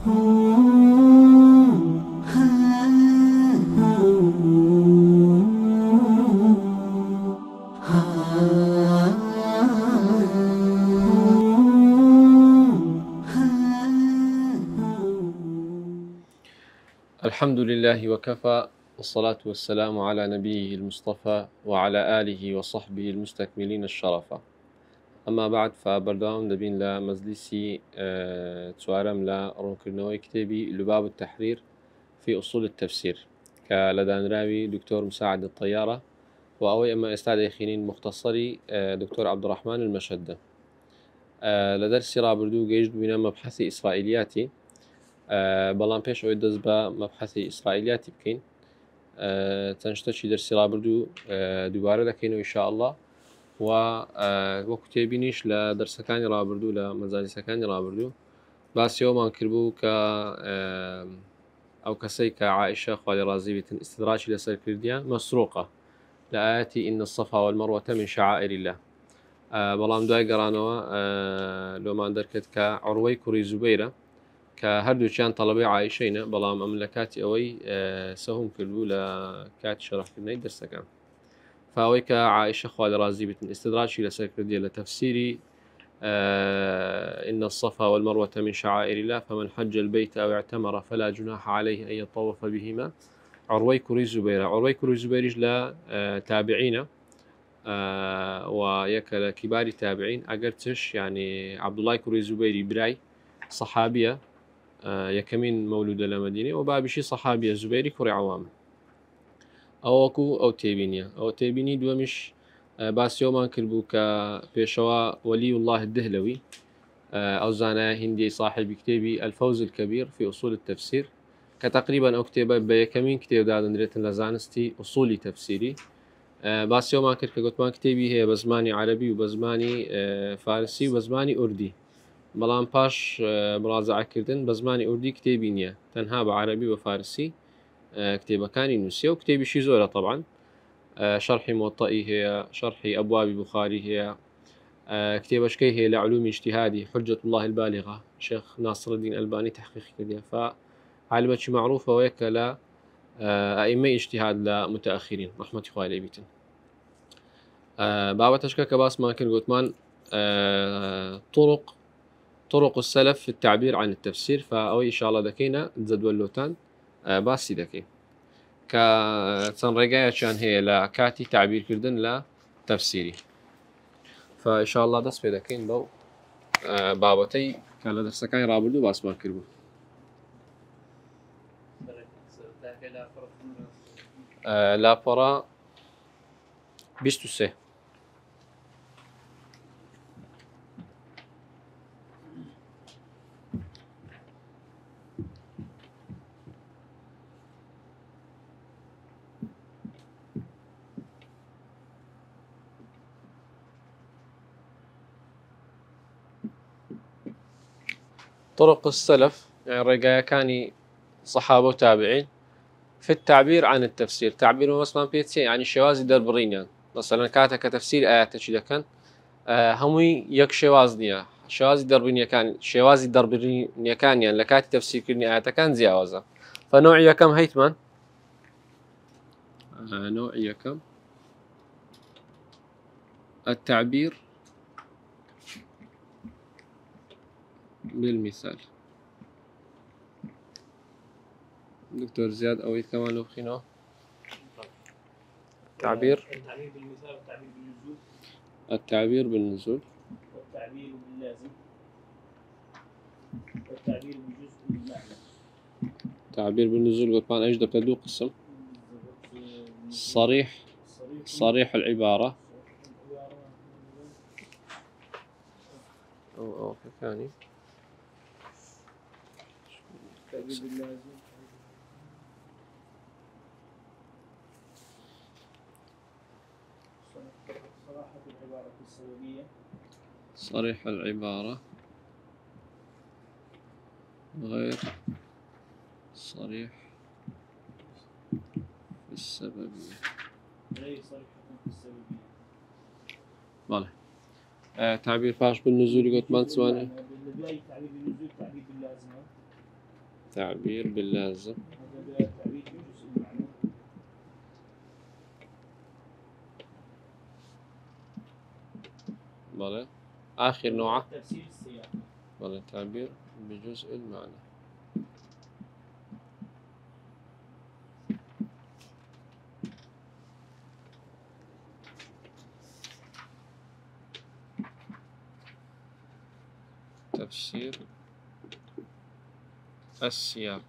الحمد لله وكفى، والصلاة والسلام على نبيه المصطفى وعلى آله وصحبه المستكملين الشرفة. أما بعد، فبردوام دبين لمجلسي توارم لرونكرنوي كتابي لباب التحرير في أصول التفسير كلدان راوي دكتور مساعد الطيارة، وأوي أما أستاذ يخينين مختصري دكتور عبد الرحمن المشدة. لدرسي رابردو جيجد بنا مبحثي إسرائيلياتي، بەڵام پێش ئەوەی دەست بە مەبحەثی ئیسرائیلیاتی بکەین چەند شتێکی دەرسی ڕابردوو دووبارە دەکەینەوە ئینشاءالله، و وەکو تێبینیش لە دەرسەکانی ڕابردوو لە مەجالیسەکانی ڕابردوو باسی ئەومان کردبوو کە ئەو کەسەی کە عائشە خوا لێ ڕازی بێتن استدراجی لەسەر کردیان مەسروقە لە ئاەتی ئین الصەفا والمەروة من شعائر الله. بەڵام دوای گەڕانەوە لۆمان دەرکرد کە عوروەی کوڕی زوبەیرە کە هەردووچیان تەڵەبەی عایشەینە، بەڵام ئەم لە کاتی ئەوەی سەهوم کردبوو لە کاتی شەڕحکردنەی دەرسەکان. فاوەی کە عایشە خوا لێ ڕازی بێتن استدراجی لەسەر کردیە لە تەفسیری إن الصفا والمروة من شعائر الله فمن حج البيت أو اعتمر فلا جناح عليه أن يطوف بهما. عروي كوري زبيرة، عروي كوري زبيرش لا تابعين ويكل كبار تابعين أجرتش، يعني عبد الله كوري زبيري براي صحابية يكمين مولودة لمدينة وبابشي صحابية زبيري كوري عوام أوكو أو تيبينيا أو تيبيني دومش باس يومان كربو كبيشوا ولي الله الدهلوي أو زانا هندي صاحب كتابي الفوز الكبير في أصول التفسير، كتقريبا أو كتابة بيكمين كتاب دادن ريتن لزانستي أصولي تفسيري. باس يومان كربو كتمان كتابي هي بزماني عربي وبزماني فارسي وبزماني أردي، بەڵام پاش مراجعە کردن بە زمانی ئوردی کتێبی نییە، تەنها بە عەربی و فارسی کتێبەکانی نووسیە و کتێبیشی زۆرە طبعا. شەرحی موطئی هەیە، شەرحی ئەبوابی بوخاری هەیە، کتێبەشکەی هەیە لە علومی اجتهادی حجة الله البالغة شيخ ناصر الدين الباني تحقيق كردية، فعلمتي معروفة ويك لا أئمة اجتهاد لا متأخرين رحمة الله عليه بيتن. بابتشكا كباس ما كان قوتمان طرق السلف في التعبير عن التفسير، فأوي إن شاء الله دكينا جدول لوتان باسي دكي كان رجاية كان هي لكاتي تعبير كردن لا تفسيري، فإن شاء الله دس في دكين بو بابتي كان لدرس كان رابردو باس ما كربو. لا فرا بيستوسه طرق السلف، يعني رجايا كاني صحابة وتابعين في التعبير عن التفسير. تعبير مثلا بيتسي يعني شوازي دربرين، يعني مثلا كاتا كتفسير آيات شي كان همي يك شوازنيا شوازي دربرين كان شوازي دربرين كان يعني لكاتي تفسير كرني آيات كان زياوزة. فنوعية كم هيتمان نوعية كم التعبير بالمثال. دكتور زياد أوي كمان لوخينه التعبير بالمثال والتعبير بالنزول، التعبير بالنزول والتعبير باللازم، والتعبير بالجزء بالمعنى. التعبير بالنزول قلت ايش ده بتدو قسم صريح العبارة أو ثاني التعبير باللازم، صراحة العبارة السببية، صريح العبارة غير صريح في السببية، غير صريحة في السببية. والله تعبير فاش بالنزول قلت ما تسواني تعبير بالنزول، تعبير باللازمة، تعبير باللازم. هذا تعبير بجزء المعنى. بلى آخر نوعه تفسير السياق. بلى تعبير بجزء المعنى. تفسير السياق.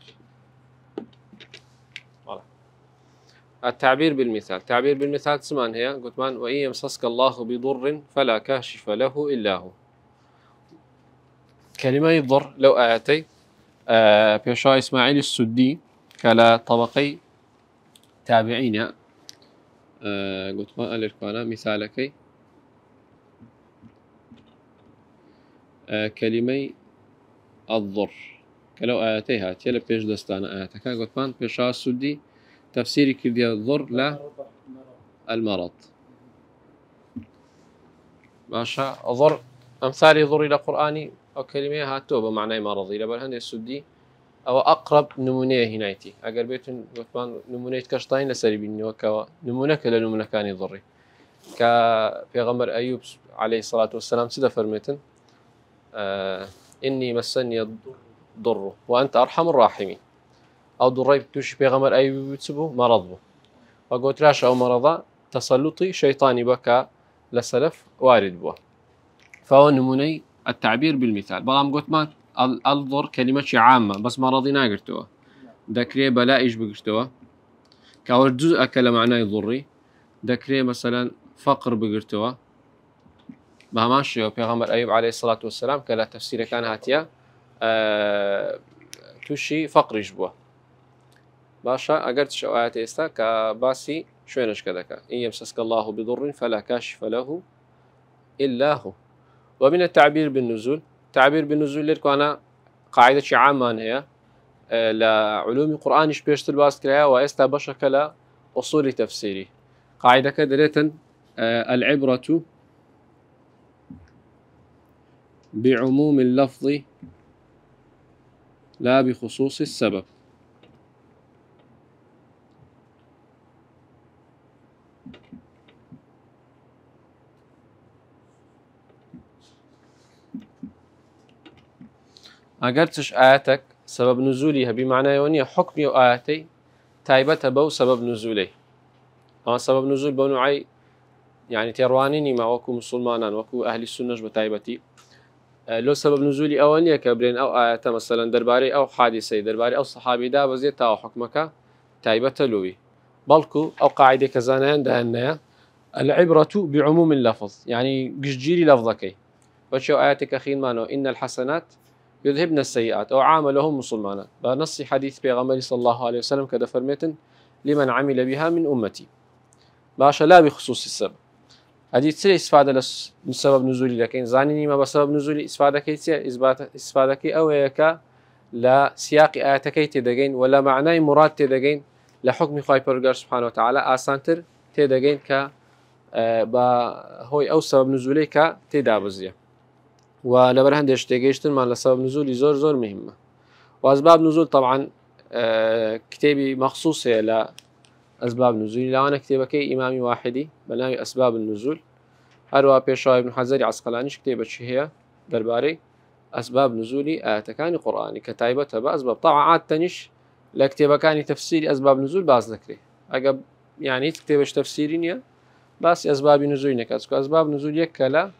التعبير بالمثال. التعبير بالمثال سمان هي قلت مان وإن يمسسك الله بضر فلا كاشف له إلا هو. كلمة ضر لو آياتي بيشا إسماعيل السدي كلا طبقي تابعين قلت مان الإركوانا مثالكي كلمة الضر كلو آياتي هات يلا بيش دستانا آياتك قلت مان بيشا السدي تفسيري كردي الضر لا المرض. باشا ضر أمثال ضر إلى قرآني أو كلمة هاتوه بمعنى مرضي لبل هندي السدي أو أقرب نمونية هنايتي أقر بيتن وثمان نمونية كشطين لسري بني وكوا نمونة كلا نمونة كاني ضري كبيغمبر أيوب عليه الصلاة والسلام سيدا فرميتن إني مسني ضر وأنت أرحم الراحمين أو ضري بتوش بيغمبر أيوب بتسبه مرضه وقلت راش أو مرضى تسلطي شيطاني بكى لسلف وارد بوه. فهو نموني التعبير بالمثال. بلام قلت ما الضر كلمة عامة بس مرضي ناقرتوها ذكري بلائج بقرتوها كأول جزء كلا معناه ضري ذكري مثلا فقر بقرتوها ما ماشي بيغمبر أيوب عليه الصلاة والسلام كلا تفسير كان هاتيا توشي فقر يجبوه باشا أقرتش آيات إستا كباسي شوينش كذاك إن يمسسك الله بضر فلا كاشف له إلا هو. ومن التعبير بالنزول تعبير بالنزول لكم أنا قاعدة عامة هي لعلوم القرآن بيشتل باس كلها وإستا بشكل أصول تفسيري قاعدة كدريتا العبرة بعموم اللفظ لا بخصوص السبب. أقرتش آياتك سبب نزولها بمعنى يونية حكمي وآياتي تايبتها بو سبب نزولي سبب نزول بنوعي يعني تيروانيني ما وكو مسلمانا وكو أهل السنة بتايبتي لو سبب نزولي أولية كبرين أو آيات مثلا درباري أو حادثة درباري أو صحابي دا بزيت أو حكمك تايبتها لوي بلكو أو قاعدة كزانان دهنها العبرة بعموم اللفظ يعني قشجيري لفظكي وشو آياتك أخين مانو إن الحسنات يذهبن السيئات أو عاملهم مسلمانا بنص حديث بيغمبر صلى الله عليه وسلم كذا فرميتن لمن عمل بها من أمتي باشا لا بخصوص السبب هذه تسري استفادة من سبب نزولي لكن زانيني ما بسبب نزولي استفادة كيتيا استفادة كي أو هيك لا سياق آياتكي تدقين ولا معنى مراد تدقين لحكم خاي برجر سبحانه وتعالى آسانتر تدقين ك هوي أو سبب نزولي ك تدابزيه ولبر هندش تيجيشتن مع سبب نزولي زور مهمة. وأسباب نزول طبعا كتابي مخصوص لا أسباب نزولي لا أنا كتابك إمامي واحدي بناوي أسباب النزول هروا بيشاي ابن حجر عسقلاني كتابة هي درباري أسباب نزولي آياتكاني قرآني كتايبتها بأسباب طبعا عاد تنش لكتابكاني تفسيري أسباب نزول باز ذكري أجب يعني كتابش تفسيرينيا بس أسباب نزولي نكاسكو أسباب نزول يكلا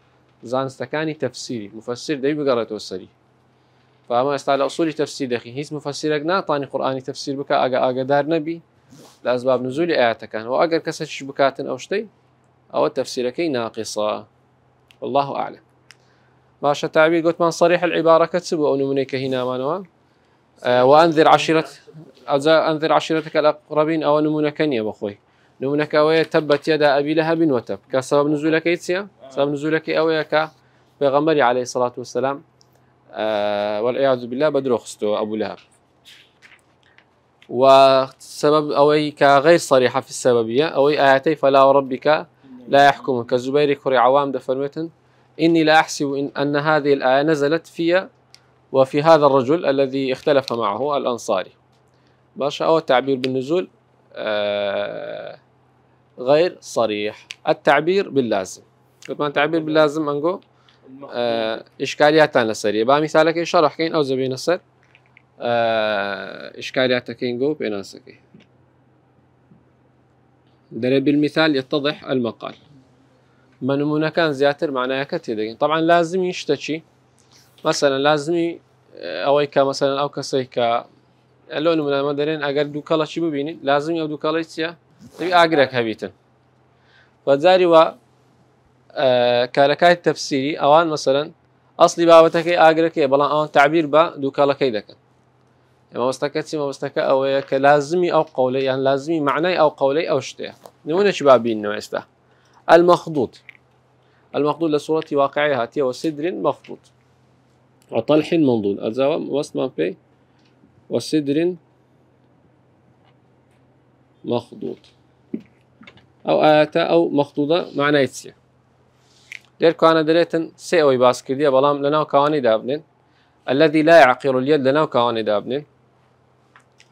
زانستكاني تفسيري مفسر داي بقرأت وسري فما استعلى أصول تفسير دخي هيس مفسرك ناطاني قرآني تفسير بك أجا دار نبي لأسباب نزول آياتكان وأجر كسرش بكاتن أو شتي أو تفسيرك ناقصة والله أعلم. ماشى تعبير قلت من صريح العبارة كتسب أو نمنيك هنا ما نوا وأنذر عشيرتك الأقربين أو نمونك يا بخوي نمونك أوي تبت يدا أبي لهب وتب كسبب نزولك يتسيا سبب نزولك أوي كبيغمبري عليه الصلاة والسلام والعياذ بالله بدرخستو أبو لهب وسبب أوي كغير صريحة في السببية أوي آياتي فلا وربك لا يحكم كزبير كري عوام دفرمتن إني لا أحسب أن هذه الآية نزلت في وفي هذا الرجل الذي اختلف معه الأنصاري. باشا أو التعبير بالنزول غير صريح. التعبير باللازم قلت ما التعبير باللازم أنقو إشكاليات لسرية بمثالك شرح كين أو زبين السر إشكاليات كين جو بيناسك دري بالمثال يتضح المقال. من كان زياتر معناه كتير طبعا لازم يشتكي مثلا لازم أويك مثلا أو كسيك اللون من المدرين أجر دوكالا شي ببيني لازم يو دوكالا يتيا تبي أجرك هبيتن وزاري و كالكاي التفسيري أوان مثلا أصلي بابتك أجرك بلا أوان تعبير با دوكالا كيدك ما مستكتي ما مستك أو كلازمي أو قولي يعني لازمي معنى أو قولي أو شتى نمونا شبابين نوع استه المخضوض لصورة واقعها هاتية وسدر مخضوض وطلح منضود الزوام وصما في وسدر مخضوض أو آيات أو مخضوضة معنى يتسيا دير كان دريتن سيوي باسكردية بلام لنا كواني دابنين الذي لا يعقل اليد لنا كواني دابنين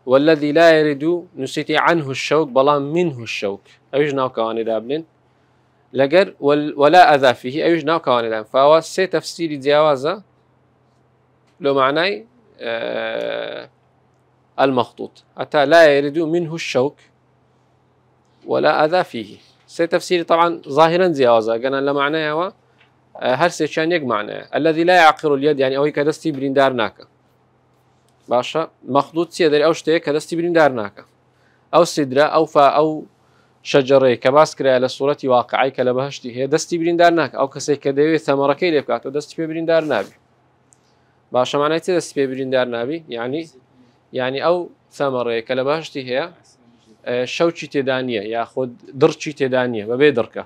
والذي لا يرد نسيتي عنه الشوك بلام منه الشوك أيجنا كواني دابنين لجر ولا أذى فيه أيجنا كواني دابنين فهو سي تفسير جوازة لو معناه المخطوط حتى لا يرد منه الشوك ولا أذى فيه سي تفسير طبعا ظاهرا جوازة قلنا لا معناه هر سي شان يق معناه الذي لا يعقل اليد يعني أو كدستي بريندار ناكا باشا مخطوط سيدري أو شتى كدستي بريندار ناكا أو سدرة أو فا أو شجرة كباسكرة على صورة واقعي كلبهشتي هي دستي بريندار ناكا أو كسي كدوي ثمرة كيلي بكاتو دستي بريندار نابي باشا معناه دستي بريندار نابي يعني أو ثمرة كلبهشتي هي شوچی تدانیه یا خود درچی تدانیه و بیدرکه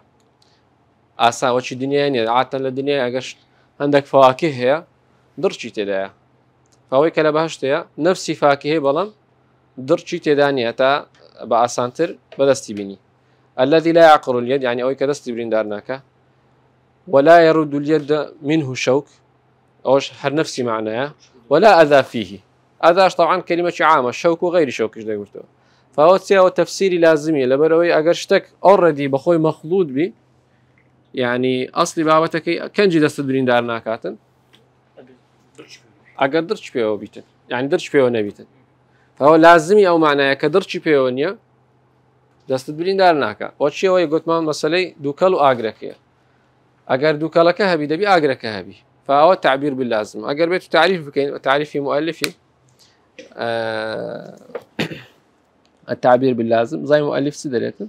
آسان وچی دنیای نیه عادة للدنيا أجش عندك فواكه هي درچی تدايا فهوي كلا بهشتيا نفسي فاكهة بلان درچی تدانية تا بأسانتر بدستي بيني الذي لا يعقل اليد يعني أوي كدستي برين دارناك ولا يرد اليد منه شوك أوش هر نفسي معناه ولا أذى فيه أذاش طبعا كلمة عامة الشوك وغير شوك إيش ده فهو تساوي تفسيري لازمي لبروي أجرشتك already بخوي مخلوط بي يعني أصلي بابتك كان جي دست برين دارنا كاتن أجر درش بيو بيتن يعني درش بيو نبيتن فهو لازمي أو معناه كدرش بيو نيا دست برين دارنا كا وشي هو يقول ما مسألة دوكالو أجرك أجر دوكالك هبي دبي أجرك هبي فهو تعبير باللازم أجر بيت تعريف بكين تعريفي مؤلفي التعبير باللازم زي مؤلف سدريته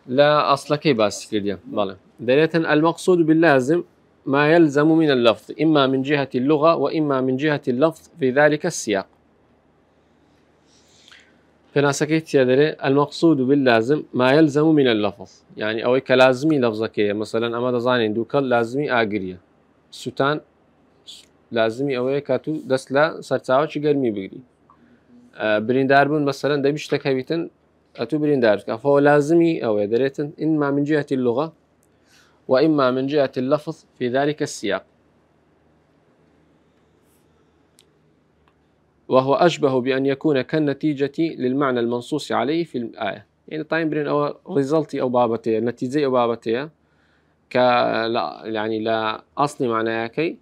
لا أصلك بس كده بالله دريتن المقصود باللازم ما يلزم من اللفظ إما من جهة اللغة وإما من جهة اللفظ في ذلك السياق فناسكيت يدري المقصود باللازم ما يلزم من اللفظ يعني أو كلازمي لفظك مثلا أما دزانين دوكال لازمي آجرية ستان لازمي أو كاتو دسلا سرتاوش قرمي بقري برينداربون مثلا ده بيشتك هبيتن أتو بريندار فهو لازمي أو يدريتن إما من جهة اللغة وإما من جهة اللفظ في ذلك السياق وهو أشبه بأن يكون كالنتيجة للمعنى المنصوص عليه في الآية يعني طيب برين أو ريزلتي أو بابتي نتيجة أو بابتي لا يعني لا أصلي معناها كي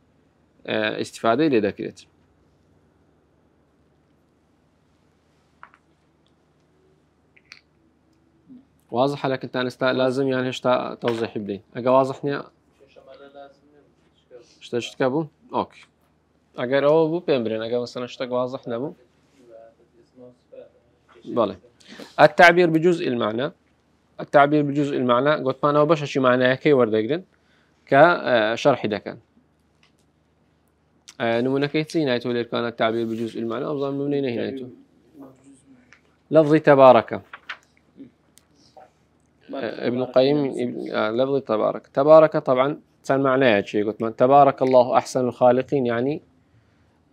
استفادة لذكرت واضح لك أنت لازم يعني هشتا توضيح بدين أجا واضحني اشتشت كابو أوكي أجر أو بو بيمبرين أجا مثلا اشتاق واضح نبو بله التعبير بجزء المعنى قلت ما أنا وبش شي معناه كي وردقرن كشرح دكان نمونا كيتسين هايتو اللي كان التعبير بجزء المعنى أفضل نمونين هنا لفظ تبارك ابن القيم لفظ تبارك طبعا كان معناه شيء قلت ما تبارك الله أحسن الخالقين يعني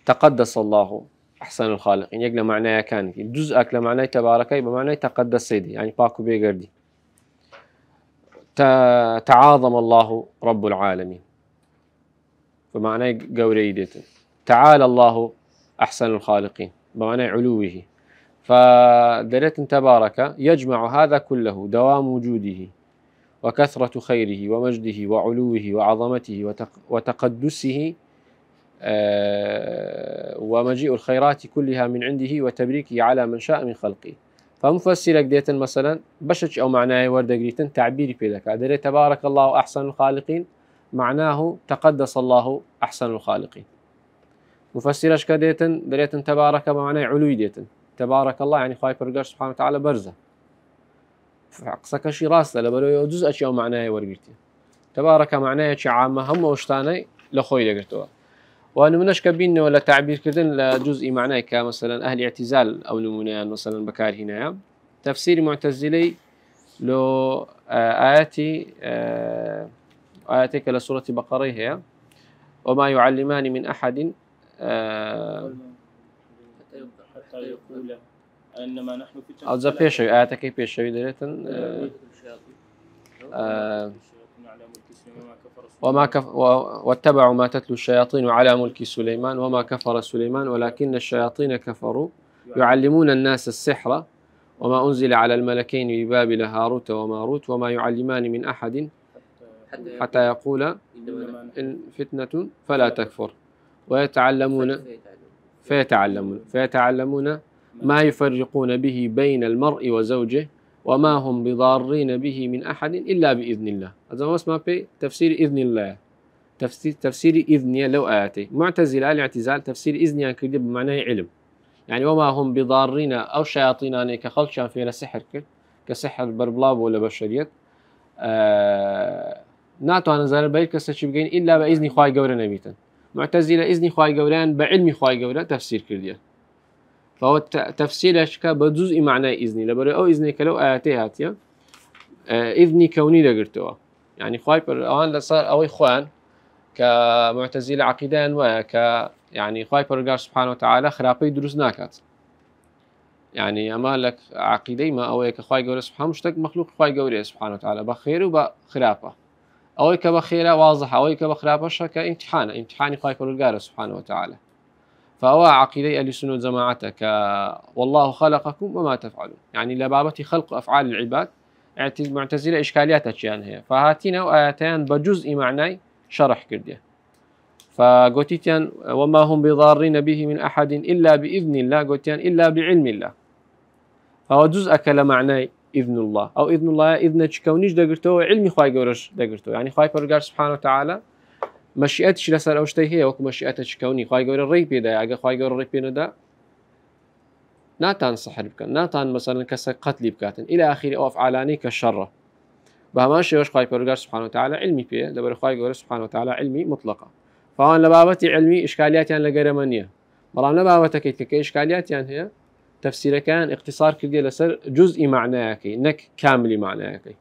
تقدس الله أحسن الخالقين يقل معناه كان جزءك لمعناه تبارك بمعنى تقدس سيدي يعني باكو بيقردي تعاظم الله رب العالمين بمعنى قوري ديتن تعالى الله أحسن الخالقين بمعنى علوه فدريت تبارك يجمع هذا كله دوام وجوده وكثرة خيره ومجده وعلوه وعظمته وتقدسه ومجيء الخيرات كلها من عنده وتبريكه على من شاء من خلقه فمفسرك ديتن مثلا بشج أو معناه ورد قريتن تعبيري في ذلك دري تبارك الله أحسن الخالقين معناه تقدس الله أحسن الخالقين مفسرش كديتن دريتن تبارك بمعنى علوي ديتن تبارك الله يعني خايف رجال سبحانه وتعالى برزة فعقسك شي راسه لبلو جزء شيء أو معناه ورقتي تبارك معناه شيء عامة هم وشتاني لخوي لقرتوها وأنا منش كبين ولا تعبير كذن لجزء معناه كمثلا أهل اعتزال أو نمونيان مثلا بكار هنا تفسير معتزلي لو آياتك لسورة بقرة هي وما يعلمان من أحد حتى يقول إنما نحن فتنة أو زبيشة آياتك بيشة دريتن واتبعوا ما تتلو الشياطين على ملك سليمان وما كفر سليمان ولكن الشياطين كفروا يعلمون الناس السحر وما أنزل على الملكين ببابل هاروت وماروت وما يعلمان من أحد حتى يقول إن فتنة فلا تكفر ويتعلمون فيتعلمون ما يفرقون به بين المرء وزوجه وما هم بضارين به من أحد إلا بإذن الله. هذا ما اسمه في تفسير إذن الله. تفسير إذنية لو آياتي معتزلة الاعتزال تفسير إذنية كده بمعنى علم يعني وما هم بضارين أو شياطينان كخلشان فينا سحر كسحر بربلاب ولا بشرية ناتو أنا زال بيت كسر بجين إلا بإذن خواي جورا نبيتا معتزلة إذن خواي جوران بعلم خواي جورا تفسير كرديا فهو تفسير أشكال بجزء معنى إذني لبري أو إذني كلو آياتي هاتيا إذني كوني لقرتوا يعني خواي بر أوان لصار أو إخوان كمعتزلة عقيدان وك يعني خواي برجار سبحانه وتعالى خرابي دروس ناكات يعني أما لك عقيدة ما أو كخواي جورا سبحانه مشتق مخلوق خواي جورا سبحانه وتعالى بخير وبخرابة أو كبخيرة واضحة أو كبخرابة شكا امتحان خواي برجار سبحانه وتعالى فهو عقيدة أهل السنة والجماعة والله خلقكم وما تفعلون يعني لبابة خلق أفعال العباد معتزلة إشكاليات أشياء هي فهاتين وآياتين بجزء معنى شرح كردية فقلتين وما هم بضارين به من أحد إلا بإذن الله قلتين إلا بعلم الله فهو جزء كلا معنى إذن الله أو إذن الله إذن كونيش دقرته علمي خواي قرش دقرته يعني خواي برقار سبحانه وتعالى مشيئتش لسر أو شتي هي وكو مشيئتش كوني خواي قول الري بيدا أجا خواي قول الري بيدا ناتان سحر بكن ناتان مثلا كسر قتل بكاتن إلى آخر أو أفعالاني كالشر بهمان شيء وش خواي برجار سبحانه وتعالى علمي بيه لبر خواي قول سبحانه وتعالى علمي مطلقة فهون لبابتي علمي إشكاليات يعني لجرمانية مرام لبابتك كإشكاليات يعني هي تفسير كان اختصار كردي لسر جزء معناك نك كامل معناك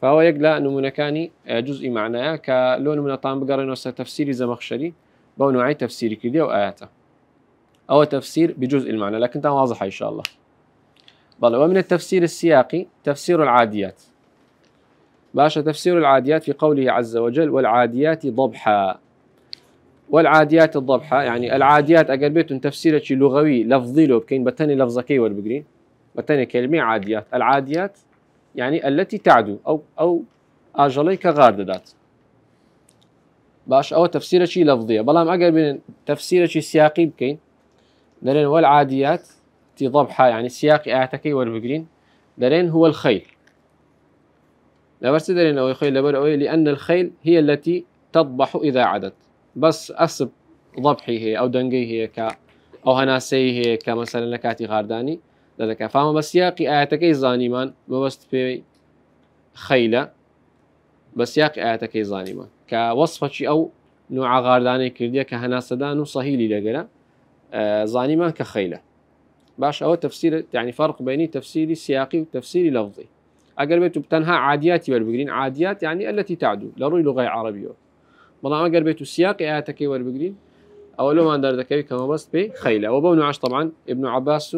فهو يقلا نمونه كاني جزء معناه كلون من طعم بقرن وسط تفسير زمخشري بو نوعي تفسير كده وآياته أو تفسير بجزء المعنى لكن ده واضح إن شاء الله ومن التفسير السياقي تفسير العاديات باشا تفسير العاديات في قوله عز وجل والعاديات ضبحا والعاديات الضبحا يعني العاديات أقربتن تفسير شيء لغوي لفظي له بكين بتاني لفظكي والبقرين بتاني كلمة عاديات العاديات يعني التي تعدو أو أجلي كغاردات باش أو تفسير شيء لفظية بلام أقرب تفسير شيء سياقي بكين لأن والعاديات تضبحا يعني سياق آتكي والبقرين لأن هو الخيل لا بس لأن أو الخيل لأن الخيل هي التي تضبح إذا عدت بس أسب ضبحي هي أو دنقي هي أو هناسي هي كمثلا لكاتي غارداني لذلك فهم بسياق آتكي زانيمان مبست في خيلة بسياق آتكي زانيمان كوصفة شيء أو نوع غارداني كردية كهناسدان وصهيلي لقلا زانيمان كخيلة باش أو تفسير يعني فرق بين تفسيري سياقي وتفسيري لفظي أقربت بتنها عاديات والبقرين عاديات يعني التي تعدو لروي لغة عربية والله أقربت سياق آتكي والبقرين أولو ما دردكوي كما بس بخيلة وبون عش طبعا ابن عباس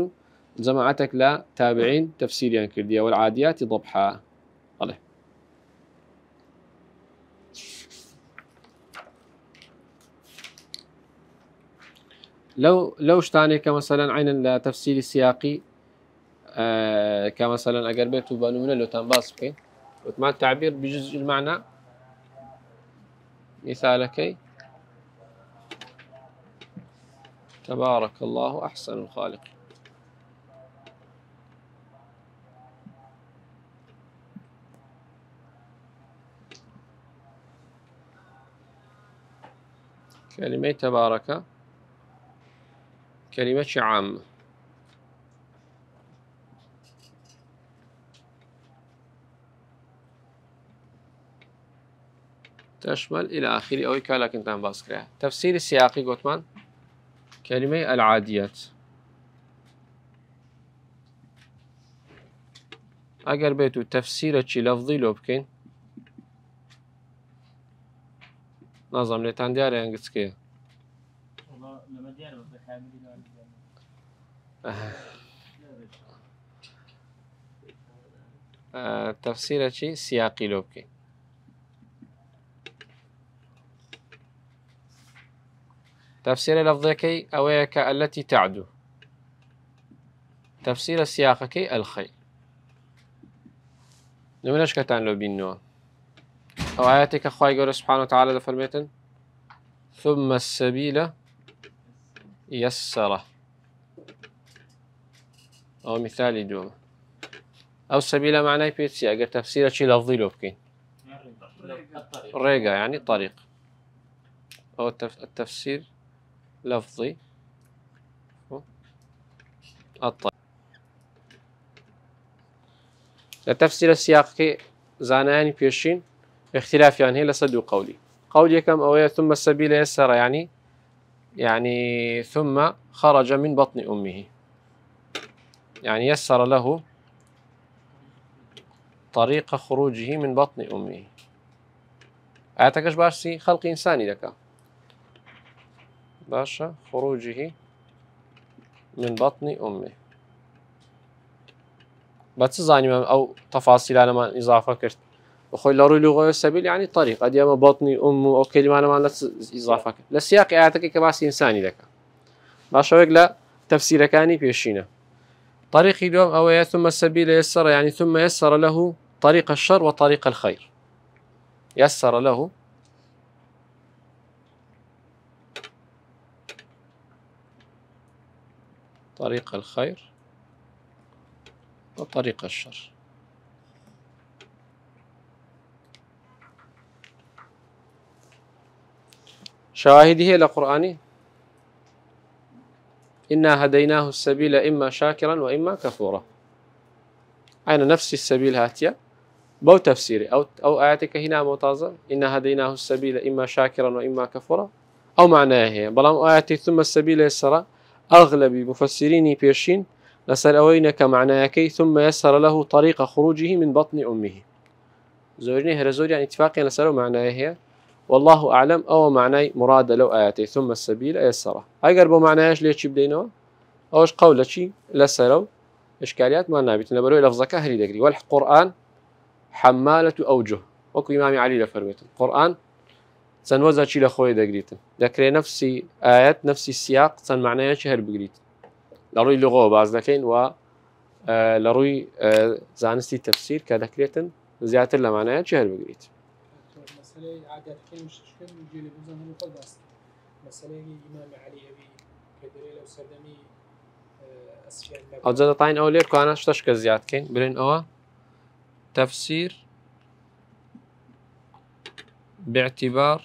جماعتك لا تابعين تفسير يعني كردية والعاديات ضبحا عليه. لو اشتاني كمثلا عين التفسير السياقي كمثلا أقربته بنمنا لو تنباس بكين وتمع التعبير بجزء المعنى مثالكي تبارك الله أحسن الخالق. كلمة تبارك كلمة عامة تشمل إلى آخره أو كلا كنت عم بذكرها. تفسير السياقي قطمان كلمة العاديات أجر بيتو تفسير شي لفظي لو بكين نظام لتان ديار ينقص كيه والله لما ديار بحامل تفسير شي سياقي لو بكين تفسير لفظي أويك التي تعدو تفسير السياق الخير نمناش كتان لو بينو أو آياتك أخوة يقول سبحانه وتعالى لفرميتن ثم السبيل يسره أو مثال دوم أو السبيل معناه بيتسي أجر تفسير شي لفظي لو بكين ريقة يعني طريق أو التفسير لفظي الطريق. التفسير السياقي زاناني بيشين اختلاف يعني هي لصد قولي قولي كم أو ثم السبيل يسر يعني ثم خرج من بطن أمه يعني يسر له طريق خروجه من بطن أمه. آياتكش باشي خلق إنساني لك باشا خروجه من بطن أمه بس زاني أو تفاصيل أنا ما إضافة كرت وخي لروي لغة السبيل يعني طريق قد يما بطني أمه أو كلمة أنا ما إضافة كرت للسياق آياتك كباس إنساني لك باشا ويقلا تفسير كاني بيشينا طريق دوم أو ثم السبيل يسر يعني ثم يسر له طريق الشر وطريق الخير يسر له طريق الخير وطريق الشر. شواهده لقرآني إنا هديناه السبيل إما شاكرا وإما كفورا أين نفس السبيل هاتيا بو تفسيري أو آياتك هنا متازة إنا هديناه السبيل إما شاكرا وإما كفورا أو معناه هي بلام آياتي ثم السبيل يسر أغلب مفسرين بيشين لسر أوينك معناكي ثم يسر له طريق خروجه من بطن أمه زورني هرزوري يعني اتفاقيا لسر معناه هي والله أعلم أو معناه مراد لو آياتي ثم السبيل يسره أجر بو معناهش ليش بدينه أوش قول شيء لسروا إشكاليات ما نابت نبروي لفظك هري دقري والقرآن حمالة أوجه وكو إمام علي لفرميت القرآن سنوزع شيء لخوي دقريت ذكر نفسي آيات نفسي السياق سن معناه شهر بقريت لروي لغة بعض لكن و لروي زانستي تفسير كذكريتن زيادة لمعناه شهر بقريت. مسألة عادات كل مش كل يجي بزمن القدس مسألة إمام علي أبي كدري لو سلمي أسفيان أو زاد طاين أولير كأنا شتشك زياد كين برين أوا تفسير باعتبار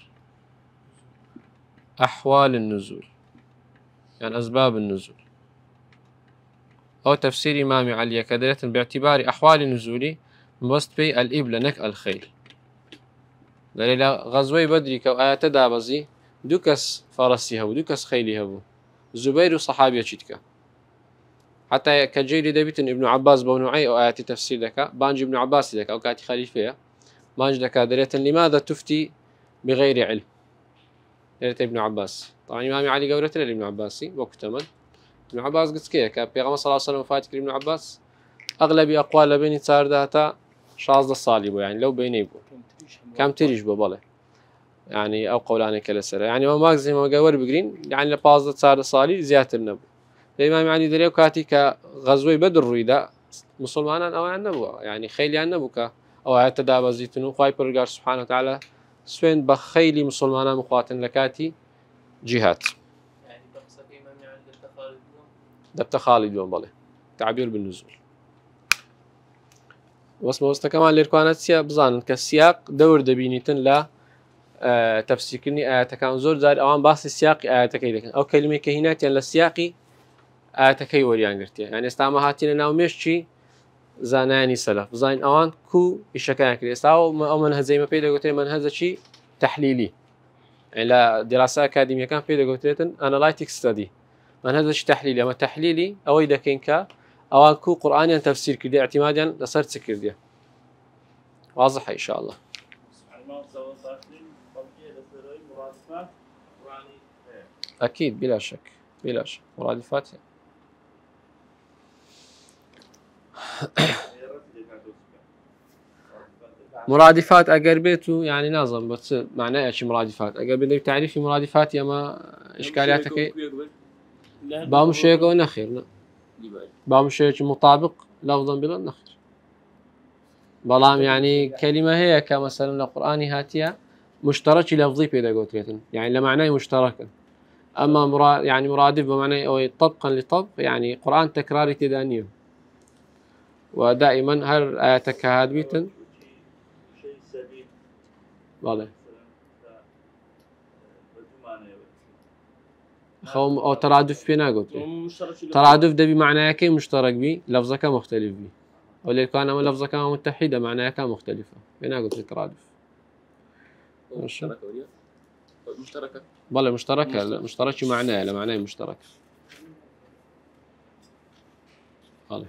أحوال النزول يعني أسباب النزول أو تفسير إمام علي كدرة باعتبار أحوال النزول مبسط بي الإبل نك الخيل دليل غزوة بدري كو آيات دابزي دوكس فرسي هبو دوكس خيلي هبو زبير صحابي شتك حتى كجيل دبيتن ابن عباس بونوعي أو آيات تفسير لك بانج ابن عباس لك أو كاتي خليفة بانج لك دريت لماذا تفتي بغير علم دريت ابن عباس طبعا إمام علي قورته لابن عباسي وكتمن ابن عباس قلت كيه كبيغمبر صلى الله عليه وسلم فاتك ابن عباس أغلب أقوال بيني صار داتا شاز الصالب يعني لو بيني بو كم تريج ببله يعني أو قولاني كلا سرة يعني ما ماك زي ما قور بقرين يعني لبازة صار الصالي زيادة النبو الإمام علي دريو كاتي كغزوة بدر رويدا مسلمانا أو النبو يعني خيلي النبو كا أو اعتداء بزيتنو خاي برجار سبحانه وتعالى سوين بخيلي مسلمانا مقاتن لكاتي جهات يعني بقصة إمام علي التخالد دبت خالد يوم بله تعبير بالنزول واسمه كمان ليركوانات سياق بزان كالسياق دور دبينيتن لا تفسير كني آيات كان زور زاد أوان باس السياق آيات كيدك أو كلمة كهينات يعني للسياق آيات كي وريان قرتي يعني استعمهاتنا ناو مشي زاناني سلف زين أوان كو الشكاية كده استعو أو منهج زي ما بيدا قلت منهج شيء تحليلي يعني لا دراسة أكاديمية كان بيدا قلت analytic study منهج شيء تحليلي أما تحليلي أو إذا كان أوان كو قرآنيا تفسير كده اعتمادا لصرت سكر دي واضح إن شاء الله. أكيد بلا شك بلا شك مرادفات مرادفات أقربيته يعني نظم بس معناه إيش مرادفات أقربي تعريف مرادفات يا ما إشكالياتك بام شيء يقول نخير بام شيء مطابق لفظا بلا نخير بلام يعني كلمة هي كمثلا القرآن هاتية مشترك لفظي بيدا قلت يعني لمعناه مشتركا أما يعني مرادف بمعنى أو طبقا لطبق يعني قرآن تكراري تدانيه ودائما هر آياتك هاد بيتن والله خوم أو ترادف بينا قلت ترادف ده بمعنى كي مشترك بي لفظك مختلف بي ولو كان لفظك متحدة معناها كان مختلفة بينا قلت ترادف مشتركة والله مشتركة مشترك معناه معناه مشترك والله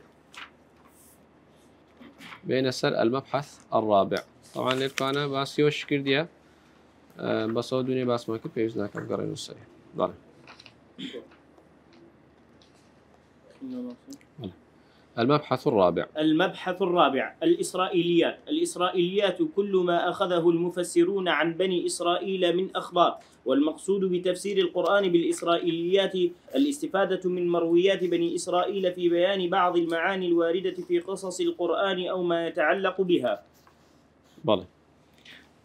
بين المبحث الرابع طبعا للقناة بس يوش كرديا بس ودوني بس ما كنت بيوزنا كم قرين الصحيح ضل المبحث الرابع الإسرائيليات كل ما أخذه المفسرون عن بني إسرائيل من أخبار والمقصود بتفسير القرآن بالإسرائيليات الاستفادة من مرويات بني إسرائيل في بيان بعض المعاني الواردة في قصص القرآن أو ما يتعلق بها. بلى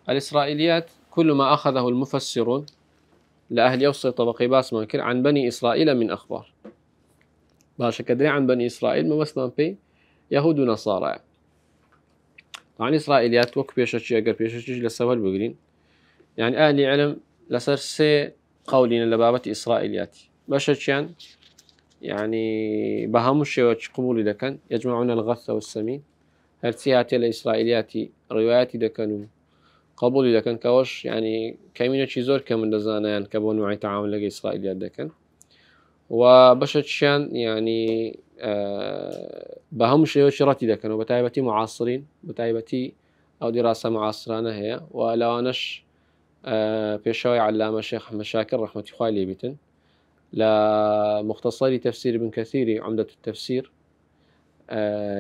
الإسرائيليات كل ما أخذه المفسرون لأهل يوصي طبقي باس مانكر عن بني إسرائيل من أخبار باشا كدري عن بني إسرائيل ما مثلا في يهود ونصارى طبعا إسرائيليات وك بيشتشي أقر بيشتشي لسوال بقرين يعني أهل علم لسر سي قولين لبابة إسرائيليات باشتشيان يعني بهم الشيء قبول لكن يجمعون الغث والسمين هرتياتي الإسرائيليات رواياتي دكانوا قبول لكن كوش يعني كمينة شيزور كمن دزانا يعني كبون معي تعامل لقى إسرائيليات دكان وبشتشان يعني بهم شيء شراتي دكانوا بتايبتي معاصرين بتايبتي أو دراسة معاصرانة هي ولانش بيشوي علامة شيخ مشاكل رحمة الله عليه بيتن لمختصري تفسير ابن كثير عمدة التفسير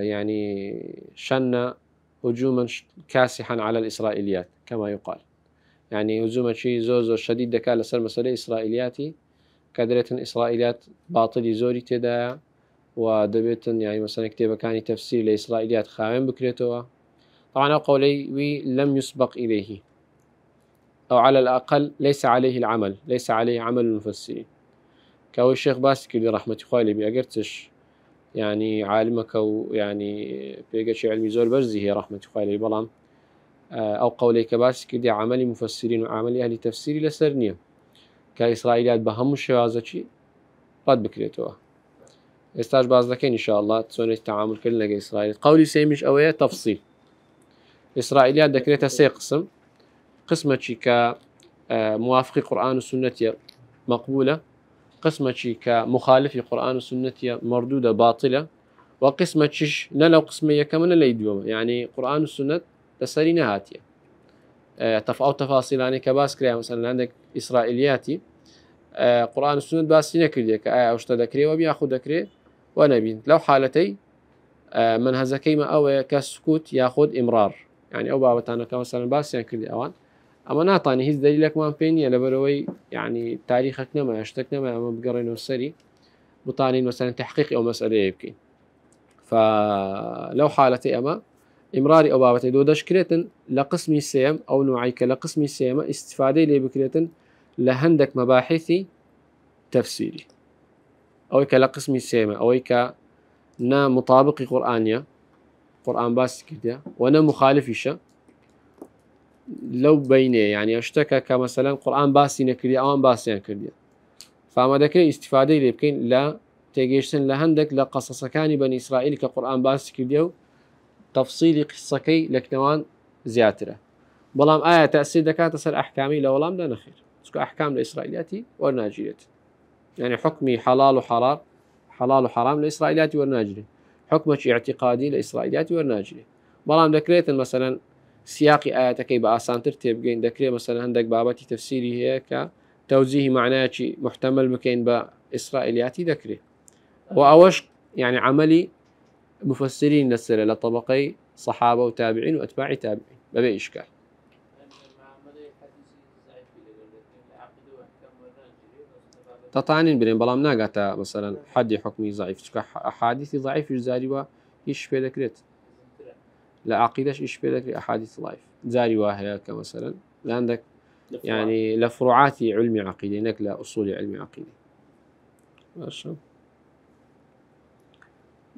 يعني شن هجوما كاسحا على الإسرائيليات كما يقال يعني هجوما شيء زوزو شديد دكا لسر مسألة إسرائيلياتي كادريتن إسرائيليات باطلي زوري تدا ودبيتن يعني مثلا كتابة كان تفسير لإسرائيليات خاوين بكريتوا طبعا قولي لم يسبق إليه أو على الأقل ليس عليه العمل ليس عليه عمل المفسرين كاو الشيخ باسكي رحمة الله عليه بأجرتش يعني عالمك أو يعني بيجي علمي زول برزي هي رحمة الله عليه بلام أو قولي كباسكي دي عملي مفسرين وعملي أهل تفسيري لسرنية كإسرائيليات بهم الشوازة رد بكريتوها يستاج بعض لكن إن شاء الله تسوني التعامل كلنا كإسرائيل قولي سيمش أوية تفصيل إسرائيليات ذكرتها سيقسم قسمة كموافق قرآن والسنة مقبولة قسمة كمخالف قرآن والسنة مردودة باطلة وقسمة نلو قسمية كمان لا يدوم يعني قرآن والسنة تسرينا هاتية أو تفاصيل يعني كباس كريا مثلا عندك إسرائيلياتي قورآن و سنت باسی نەکردێ کە ئایا ئەو شتە دەکرێەوە یاخود دەکرێت و نەبین لەو حالەتەی منهەزەکەیمە ئەوەیە کە سکوت یاخود ئیمرار يعني ئەو بابەتانەکە مەسەڵەن باسییان کردی ئەوان ئەمە ناتوانانی هیچ دەلیلێکمان پێ نییە لەبەرەوەی يعني تاریخەک نەمایە شتێک نەمایە ئەمە بگەڕێنەوە سەری بتانین مەسەڵەن تحقیق ئەو مەسئلەیە بکەین فلو حالتي أما إمراري أو بابتي دو دشكريتن لقسمي السيم أو نوعيك لقسمي السيم استفادة لي بكريتن لهندك مباحثي تفسيري أو كلقسمي السيم أو نا مطابق قرآنيا قرآن باس كده وأنا مخالف لو بيني يعني اشتكى كمثلا قرآن باسي نكردي أوان باسي نكردي فما ذكر استفادة لي بكين لا تيجيشتن لهندك لقصص كان بني إسرائيل كقرآن باس كرديو تفصيل قصكي لكنوان زياترة بلام آية تأثير دكات سر أحكامي لولام لا نخير سكو أحكام لإسرائيلياتي والناجيات يعني حكمي حلال وحرام حلال وحرام لإسرائيلياتي والناجري حكمك اعتقادي لإسرائيلياتي والناجري بلام ذكريت مثلا سياقي آياتكي بآسان ترتيب جين ذكري مثلا عندك بابتي تفسيري هي كتوجيه معناه محتمل بكين بإسرائيلياتي ذكري وأوش يعني عملي مفسرين للسلة لطبقي صحابة وتابعين وأتباع تابعين ما بي إشكال تطعنين بين بلام ناقاتا مثلا حد حكمي ضعيف أحاديث ضعيف جزاري وإيش في ذكرت لا عقيدة إيش في ذكر أحاديث ضعيف زاري واهية كمثلا لأنك يعني لفروعات علم عقيدة إنك لأصول علم عقيدة ماشي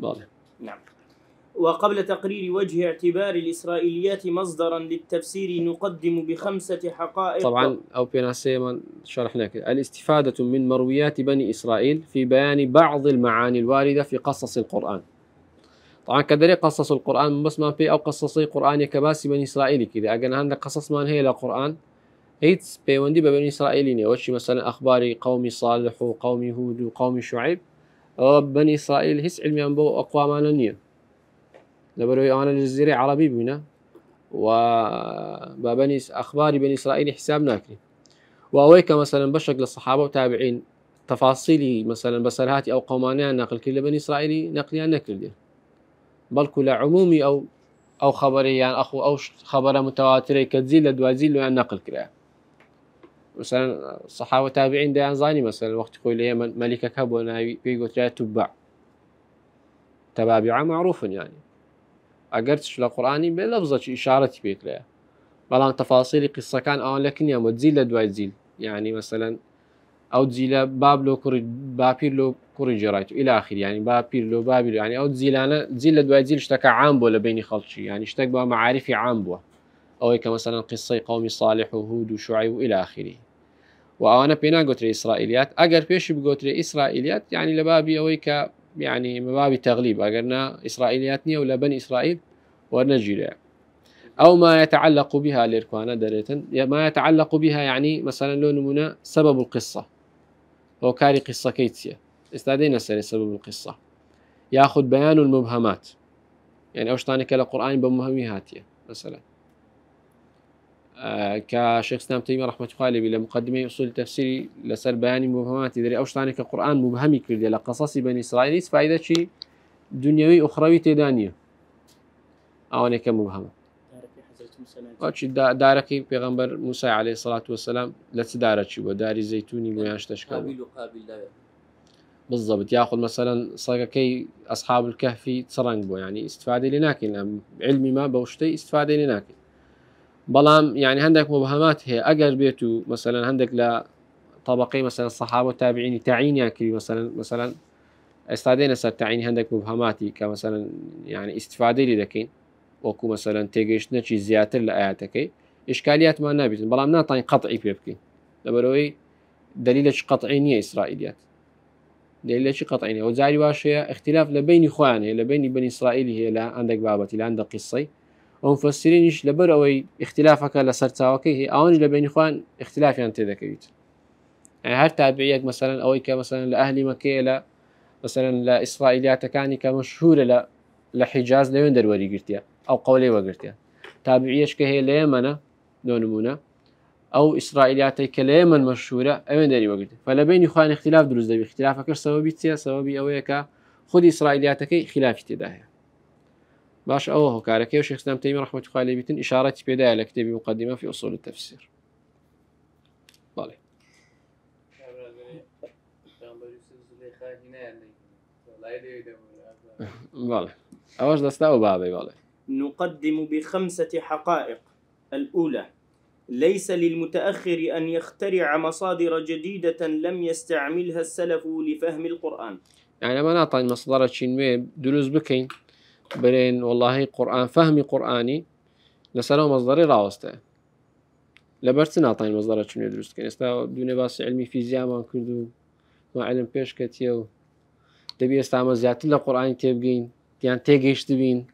واضح. نعم. وقبل تقرير وجه اعتبار الإسرائيليات مصدرا للتفسير نقدم ب5 حقائق. طبعا أو بيناسيما شرحنا كده الاستفادة من مرويات بني إسرائيل في بيان بعض المعاني الواردة في قصص القرآن. طبعا كدري قصص القرآن بس ما في أو قصصي قرآن كباسي بني إسرائيل كده أجن عندك قصص ما هي للقرآن هيتس بيوندي بني إسرائيلين وشي مثلا أخبار قوم صالح وقوم هود وقوم شعيب بني إسرائيل هس علمي أنبو أقواما لنيا لبروي أنا الجزيرة عربي بنا وبني أخبار بني إسرائيل حساب ناكري وأويك مثلا بشق للصحابة وتابعين تفاصيلي مثلا بسرهاتي أو قومانيا نقل كل بني إسرائيل نقليا نقل دي بل كل عمومي أو خبري يعني أو خبر متواتر كتزيل دوازيل يعني نقل كلا مثلا الصحابة تابعين ديان زاني مثلا وقت يقول لي ملكة كبو ناوي بيقول تبع تبابعة معروف يعني أقرتش للقرآن بلفظة إشارة بيك لها بلان تفاصيل قصة كان أولا لكن يا متزيل دوازيل يعني مثلا أو تزيل باب لو كوري بابير لو كوري جرايته إلى آخر يعني بابير لو بابير يعني أو تزيل تزيل دوازيل اشتكى عامبو لبيني خلشي يعني اشتكى معارفي عامبو أو كمثلا قصة قوم صالح وهود وشعيب وإلى آخره وأنا بينا قلت إسرائيليات أجر بيش بقولت إسرائيليات يعني لبابي أويك يعني مبابي تغليب أجرنا إسرائيلياتني ولا بني إسرائيل ونجيل أو ما يتعلق بها الإركوانا دريتا ما يتعلق بها يعني مثلا لو نمونا سبب القصة أو كاري قصة كيتسيا استعدينا سبب القصة يأخذ بيان المبهمات يعني أوشتاني كالقرآن بمهميهاتية مثلا كشيخ سلام تيمية رحمة الله عليه لمقدمة أصول التفسير لسر بيان مبهمات إذا أوشتاني كالقرآن مبهمي كردي لقصص بني إسرائيل فإذا شيء دنيوي أخروي تدانية أو أنا كمبهمة أوش داركي بيغمبر موسى عليه الصلاة والسلام لا تدارك شيء وداري زيتوني وياش تشكل قابل لا بالضبط ياخذ مثلا صقكي أصحاب الكهف تسرنجبو يعني استفادة لناكل علمي ما بوشتي استفادة لناكل بلام يعني عندك مبهمات هي أجر بيتو مثلا عندك لا طبقي مثلا الصحابة والتابعين تعين ياكل مثلا استفادة صار تعين عندك مبهماتي كمثلا يعني استفادة لذكين وكو مثلا تيجيش نشي زيادة لآياتك إشكاليات ما نابت بلام ناطين قطعي بيبكي لبروي دليلش قطعينية إسرائيليات دليلش قطعينية وزاري واشياء اختلاف لبين إخوانه لبين بني إسرائيل هي لا عندك بابتي لا عندك قصي ومفسرينش لبروي اختلافك لسرتاوكي هي أواني لبين إخوان اختلاف يعني تذكريت يعني هر تابعيك مثلا أو مثلا لأهل مكة لا مثلا لإسرائيليات كاني كمشهورة لحجاز لوين دروري قرتيا أو قولي وقرتيا تابعيش كهي ليمنة دونمونا أو إسرائيلياتي كلام مشهورة أمن داري وقت فلا بين إخوان اختلاف دروز دبي اختلافك سببي تيا سببي أويك خذ إسرائيلياتك خلاف تداها باش أوه كاركي وشيخ الإسلام تيمية رحمة الله عليه بيتن إشارة بداية لكتاب مقدمة في أصول التفسير. بالي. بالي. أوش دستاو بابي بالي. نقدم ب5 حقائق. الأولى: ليس للمتأخر أن يخترع مصادر جديدة لم يستعملها السلف لفهم القرآن. يعني ما نعطي مصدر شيء دروز بكين برين والله قرآن فهمي قرآني لسلام مصدري راوسته لبرت نعطي مصدر شيء دروز كين استا دون باس علمي فيزياء ما كردو ما علم بيش كتيو تبي استعمل زيادة القرآن تبقين يعني تيجيش تبين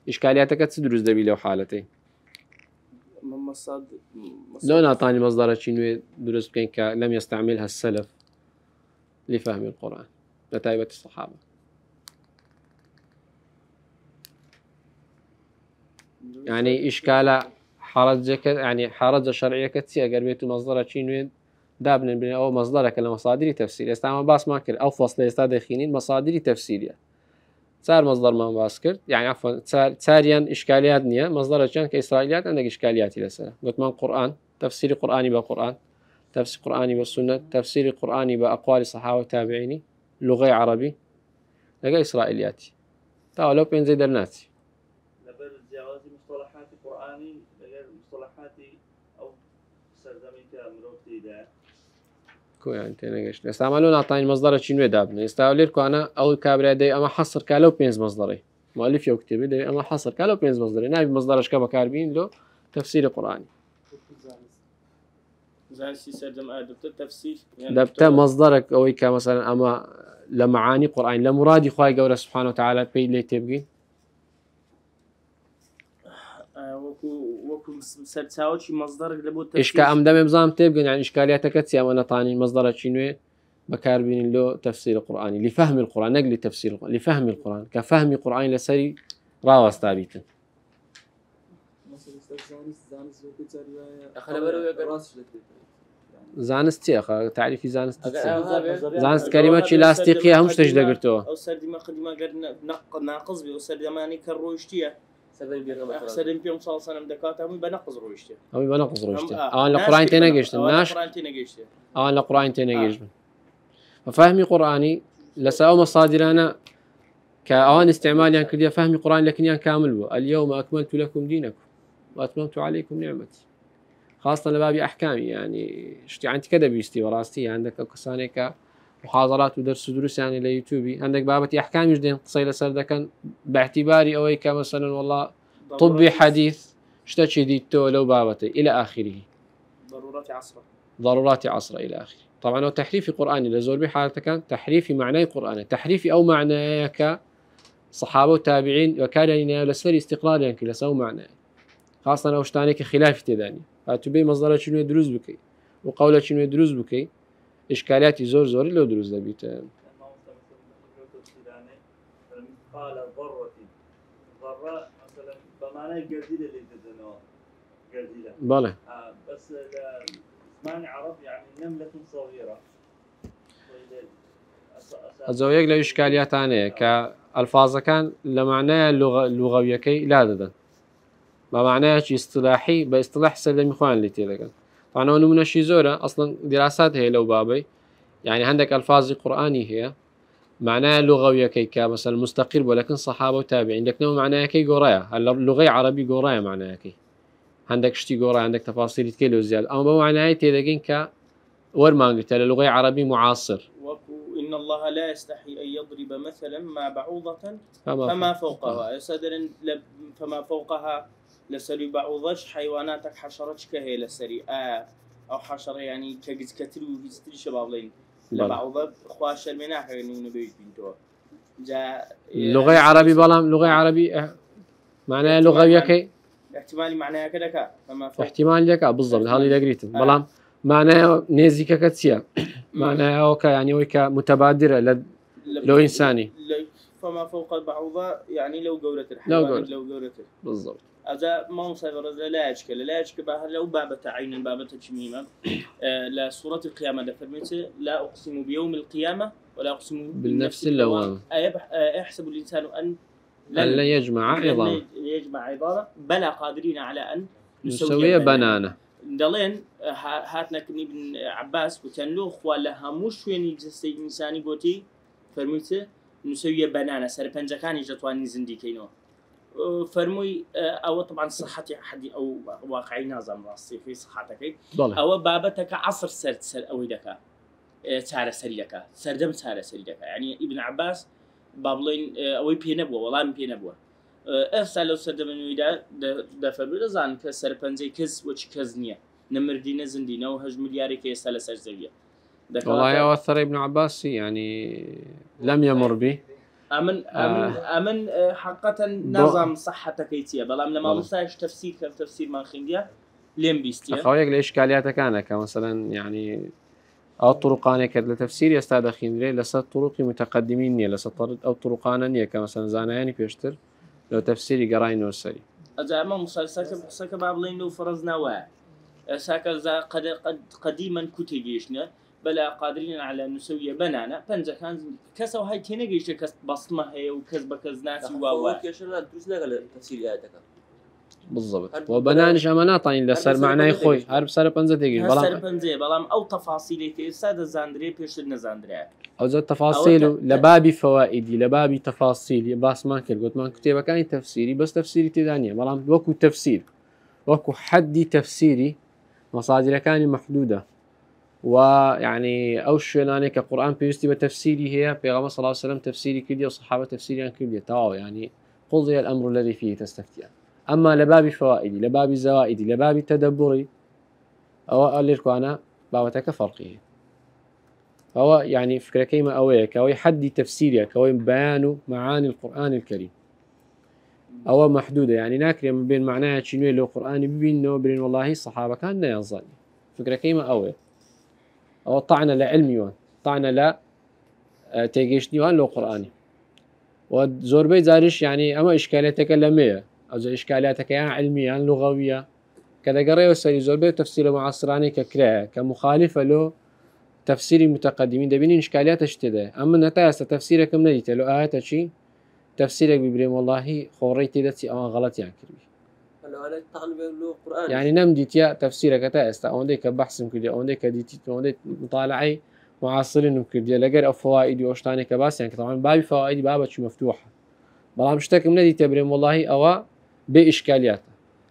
إشكالياتك تدرس دبي لو حالتي لو نعطاني مصدر شيء دروس بكين لم يستعملها السلف لفهم القرآن لتايبة الصحابة. يعني إشكال حرج يعني حرج شرعية كتير قربيته مصدر شيء دابن بين أو مصدرك لمصادر تفسير استعمل باس ما كر أو فصل يستاد خينين مصادر تفسيرية صار مصدر ما باسكر يعني عفوا صاريا إشكاليات نية مصدر كان كإسرائيليات عندك إشكاليات لسه قلت من قرآن تفسير قرآني بالقرآن تفسير قرآني بالسنة تفسير قرآني بأقوال الصحابة والتابعين لغة عربي لقى إسرائيلياتي تعالوا بين زي درناتي لبر جواز مصطلحات قرآني غير مصطلحات أو سردمي كمروتي ده كو يعني تناقش استعملون أعطاني مصدر شيء دابنا يستعمليركو أنا أول كابري دي أما حصر كالو بينز مصدري مؤلف يكتب دي أما حصر كالو بينز مصدري نايب مصدرش كبا كاربين له تفسير قرآني زانسي سردم دكتور تفسير دبتا مصدرك أو مثلا أما لمعاني قرآن لمرادي خواي قوله سبحانه وتعالى بي لي تبقي وكو سرتاوشي مصدرك لبو تفسير إيش كأم دم بزام تبقي يعني إشكالياتك تسي أما نطاني مصدرك شنو بكاربين له تفسير القرآن لفهم القرآن نقل تفسير القرآن لفهم القرآن كفهم القرآن لسري راوس تابيتا زانستي أخا تعرفي زانست زانست كلمات لاستيقية همش تجد قرتوها أو سردي ما قد ما قد ناقص بي أو سردي ماني كرويشتيا سردي بيوم صار سنة مدكاتها هم بنقص رويشتيا هم بنقص رويشتيا القرآن تناقشت الناش القرآن تناقشت ففهمي قرآني لسأو مصادرنا كأوان استعمال يعني كذا فهمي قرآن لكن يعني كامل بو. اليوم أكملت لكم دينكم وأتممت عليكم نعمتي خاصة لبابي أحكامي يعني شتي عندك كذا بيستي وراستي عندك كسانيك محاضرات ودرس يعني ليوتيوبي عندك بابتي أحكام جدين قصيلة سردة كان باعتباري أويك مثلا والله طبي حديث شتى ديتو لو بابتي إلى آخره ضرورات عصر إلى آخره. طبعا هو تحريف قرآني لزور بحالته كان تحريف معنى قرآن تحريف أو معنى صحابة وتابعين وكان لسري استقلال يعني لسوا معنى خاصة لو اشتانيك خلاف تداني فتبي مصدر شنو يدرس بكي وقولة شنو يدرس بكي إشكاليات زور لو دروس دبيت قال ضرة مثلا بمعنى الجزيرة اللي تدنوا جزيرة بله بس اسمعني عرب يعني نملة صغيرة الزوجة له إشكاليات ثانية كألفاظ كان لمعنى اللغوية كي لا ددا ما معناه شيء اصطلاحي باصطلاح سلمي إخوان اللي تيجي طبعا هو من الشيء زورة أصلا دراسات هي لو بابي يعني عندك ألفاظ قرآني هي معناها لغوية كي كمثلا مستقل ولكن صحابة وتابعين لكن معناها كي قراية اللغة عربي قراية معناها كي عندك شتي قراية عندك تفاصيل كيلو زيادة أما بمعناها تيجي ك ورما قلت لغة عربي معاصر إن الله لا يستحي أن يضرب مثلا ما بعوضة فما فوقها صدر فما فوقها لسري بعوضش حيواناتك حشرتك هي لسري أو حشرة يعني كجز كتلو في شباب لين لبعوضة خواش المناخ إنه بيج بنتوا جاء لغة عربي بلام لغة عربي معناها لغوية كي احتمالي معناها كذا كا فما فوق احتمال لك بالضبط هذا اللي قريته بلام معناها نيزك كتسيا معناها يعني ويك متبادرة لو إنساني فما فوق بعوضة يعني لو قولة لو الحيوان قولة. لو قولة بالضبط. هذا ما مصغر لا يشكل بها لو بابة عين بابة شميمة لا سورة القيامة دفرمت لا أقسم بيوم القيامة ولا أقسم بالنفس اللوامة. يحسب الإنسان أن لن يجمع عظام بلى قادرين على أن نسوي بنانة. دلين هاتنا كني بن عباس وتنلو ولا هموش وين يجسي إنساني قوتي فرميته نسوي بنانة سر بنجكاني جتواني زندي كينو فرموي أو طبعا صحتي أحد أو واقعي نظام راسي في صحتك أو بابتك عصر سر أويدك سار سريك سردم سار سريك يعني ابن عباس بابلين أوي بينبوه والله بينبوه أفسر لو سردم ويدا دفرمي زان كسر بنجي كز وش كزنية نمردينا زندينا وهج ملياري كيسال سر زوية والله أوثر ابن عباس يعني لم يمر به أمن حقيقة نظام صحة كيتية بلام لما وصاش تفسير ما خنديا لين بيستيا أخويا الإشكاليات كان كمثلا يعني أو طرقان كذا لتفسير يستعد خندري لسه طرق متقدمين لسه أو طرقانا كمثلا زانياني بيشتر لو تفسيري قراين والسري أذا ما مسلسل بابلين لو فرزنا واه ساكا قديما كتجيشنا بلا قادرين على أن نسوي بنانا بنجا كان كسو هاي تنجيش كس بصمة هي وكسب ناسي واوا كيشنا درسنا على تفسير آياتك بالضبط وبنانش أمانات طين لسر معناه خوي هرب سر بنزة تيجي سر بنزة بلام أو تفاصيل في سادة زاندري بيشلنا زاندري أو زاد تفاصيله لبابي فوائدي لبابي تفاصيل بس ما كل قلت ما كتبه كان تفسيري بس تفسيري تدانية بلام وكو تفسير وكو حدي تفسيري مصادر كان محدودة ويعني أوش أنا كقرآن بيستي بتفسيري هي بيغمر صلى الله عليه وسلم تفسيري كذي وصحابة تفسيري كذي تاو يعني قضي الأمر الذي فيه تستفتيان أما لبابي فوائدي لبابي زوائدي لبابي تدبري أو أقول لكم أنا بابتك فرقه فهو يعني فكرة كيما أوي كوي حدي تفسيري كوي بيان معاني القرآن الكريم أو محدودة يعني ناكري من بين معناها شنو لو قرآن بينه بين والله الصحابة كان يظن فكرة كيما أوي أو طعنا لعلمي طعنا لا تيجيشني وان لو قرآني وزور بيت زارش يعني أما إشكاليتك لمية أو زي إشكالياتك يعني علمية لغوية كذا قرأ وسأل زور بيت تفسير معاصراني ككراء كمخالفة له تفسير المتقدمين ده بين إشكاليات اشتده أما نتاس تفسيرك من نجيته لو آيات شيء تفسيرك ببريم والله خوريتي دتي أما غلط يعني كربي أنا طعن له قرآن يعني نمديت يا تفسيرك تأست أو ديك بحث مكدي أو ديك ديتي أو ديك مطالعي معاصرين مكدي لقر فوائد وأشتاني كباس يعني طبعا باب فوائد بابك شو مفتوحة بلا مشتك من نجيت بريم والله أو بإشكاليات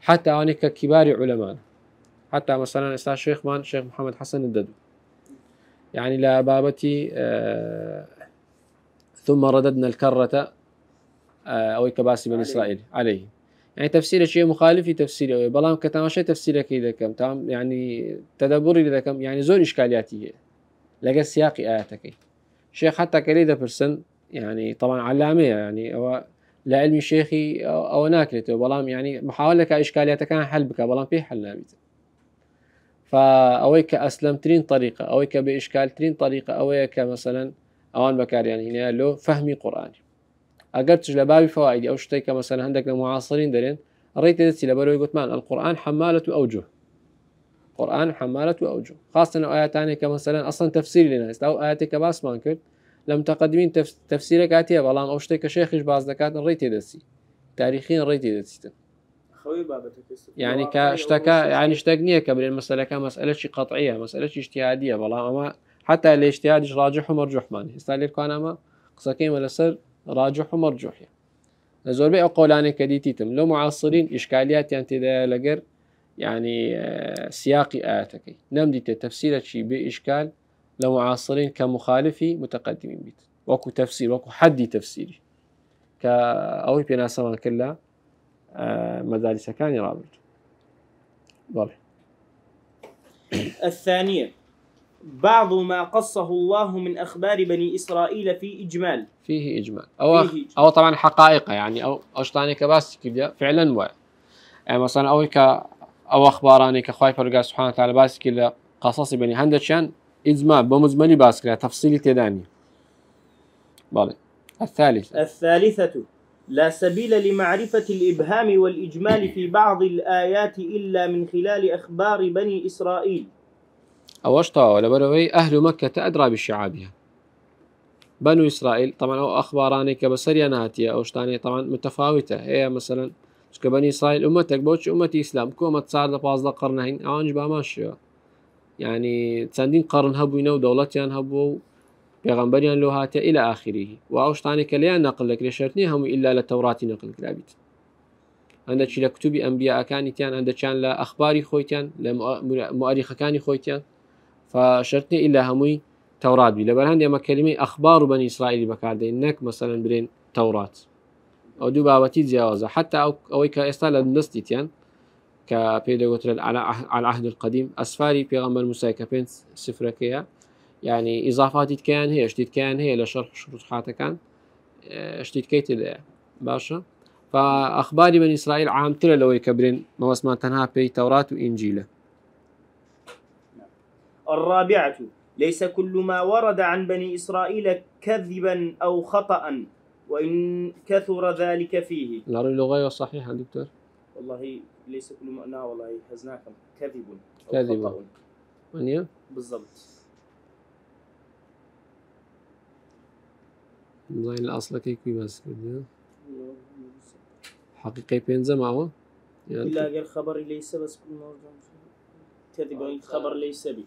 حتى أنا ككبار علماء حتى مثلا أستاذ شيخ محمد حسن الددو يعني لبابتي ثم رددنا الكرة أو كباس بني إسرائيل عليه يعني تفسير شيء مخالف لتفسيره بلام كتماشى تفسيره كذا كم تمام يعني تدبري إذا كم يعني زور إشكالياتي لقى سياق آياتك شيخ حتى كريدة برسن يعني طبعا علامة يعني هو لا علم شيخي أو ناكلته بلام يعني محاولة كإشكالياتك كان حل بك بلام في حل نابته فأويك أسلم ترين طريقة أويك بإشكال ترين طريقة أويك مثلا أوان بكار يعني هنا له فهمي قرآني أقرتش لبابي فوائد أو شتيك مثلا عندك المعاصرين دارين ريت دتي لبروي قلت مان القرآن حمالة أوجه قرآن حمالة أوجه خاصة آيات ثانية كمثلا أصلا تفسير لنا أو آياتك باس ما كنت لم تقدمين تفسيرك آتيه والله أو شتيك شيخ باز دكات ريت دتي تاريخيا ريت دتي يعني كاشتكى يعني اشتكنيه قبل المسألة كمسألة شيء قطعية مسألة شيء اجتهادية والله ما حتى الاجتهاد راجح ومرجوح ماني استعلي لكم أنا ما قصكين ولا سر راجح ومرجوح يعني زور بيع قولاني كديتيتم لو معاصرين إشكاليات يعني تدا لقر يعني سياقي آياتك نمدي تفسير شيء بإشكال لو معاصرين كمخالفي متقدمين بيت وكو تفسير وكو حدي تفسيري كأوي بينا سمان كلها مدارس كان رابط ضل الثانية بعض ما قصه الله من أخبار بني إسرائيل في إجمال فيه إجمال أو طبعا حقائق يعني أو أشتاني كباس كذا فعلا مو يعني مثلا أو أخباراني كخواي فرقا سبحانه وتعالى باس كذا قصص بني هندشان إجمال بمزمني باس كذا تفصيلي تداني بالي الثالثة لا سبيل لمعرفة الإبهام والإجمال في بعض الآيات إلا من خلال أخبار بني إسرائيل. أوشطا لبروي أهل مكة أدرى بشعابها. بنو إسرائيل طبعا أو أخباراني كبسرية نهاتية أوشتاني طبعا متفاوتة. هي مثلا كبني إسرائيل أمتك بوش أمتي إسلام كومة صار لبازده قرنهين أوانج باماشيو يعني تساندين قرن هبوين ودولتيان هبو بيغمبريان لوهاتي إلى آخره. وأوشتاني كليان نقل لك لشرتني هم إلا للتوراة نقل لك لابد عندك لكتب أنبياء كانتيان عندك كان لأخباري خويتيان لمؤرخ كاني خويتيان فشرتني إلا همي توراة بي لبرهند يما كلمة أخبار بني إسرائيل بكاردين إنك مثلا برين توراة أو دو بابتي زياوزة حتى أو كإستالا دنستيتيان كبيدغوتر على العهد القديم أسفاري بيغمبر موسى كبين سفركيا يعني إضافات كان هي اشتيت كان هي لشرح شروحاتها كان اشتيت كيت باشا. فأخبار بني إسرائيل عامتر لو يكبرين ما اسمها تنها بي توراة وإنجيل. الرابعة ليس كل ما ورد عن بني إسرائيل كذبا أو خطأ وإن كثر ذلك فيه. اللغة صحيحة دكتور؟ والله ليس كل ما والله حزناكم كذب أو كذب خطأ. منيا؟ بالضبط. زين الأصل كيكوي بس كده. حقيقي بينزا معه. إلا غير خبر ليس بس كل ما كذب خبر ليس بي.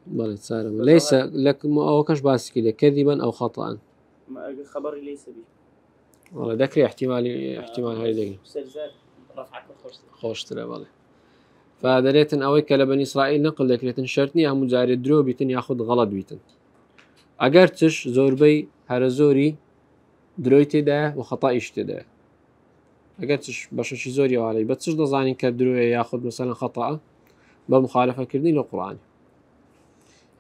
بلى سالم ليس لك أو كش بس كده كذبا أو خطأ. ما خبر ليس بي. والله ذكري احتمال هاي دقيقة. رفعك خوش ترى بالله. فدريتن أويك لبني إسرائيل نقل لك لتن شرطني هم مجارد درو بيتن ياخد غلط بيتن. أجرتش زوربي هرزوري درويتي ده وخطأ ده. أجرتش باشا زوري علي بتش ضزاني كدروي ياخد مثلا خطأ بمخالفة كردي للقرآن.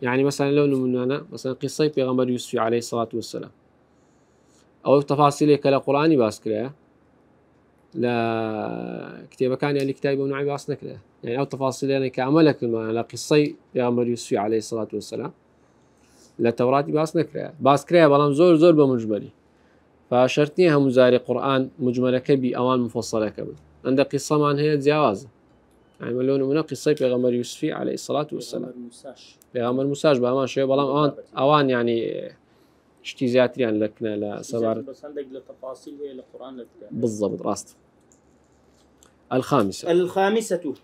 يعني مثلا لو نمنا مثلا قصة بيغمبر يوسف عليه الصلاة والسلام أو تفاصيل كلا قرآني باسكرها لا كتابة كان يعني كتابة ونوعي باسنا كده يعني أو تفاصيل يعني كعملك على قصة بيغمبر يوسف عليه الصلاة والسلام لا توراة باسكرها بلام زور بمجملي فشرطنيها مزاري قرآن مجملة كبي أوان مفصلة كبي عند قصة من هي زيوازة يعني ملون من قصة بيغمبر يوسف عليه الصلاة والسلام بيغمبر مساج بأمان شيء بلام أوان يعني اشتي زياتري يعني لكنا لا سبار بس عندك التفاصيل هي القرآن لك بالضبط راست. الخامسة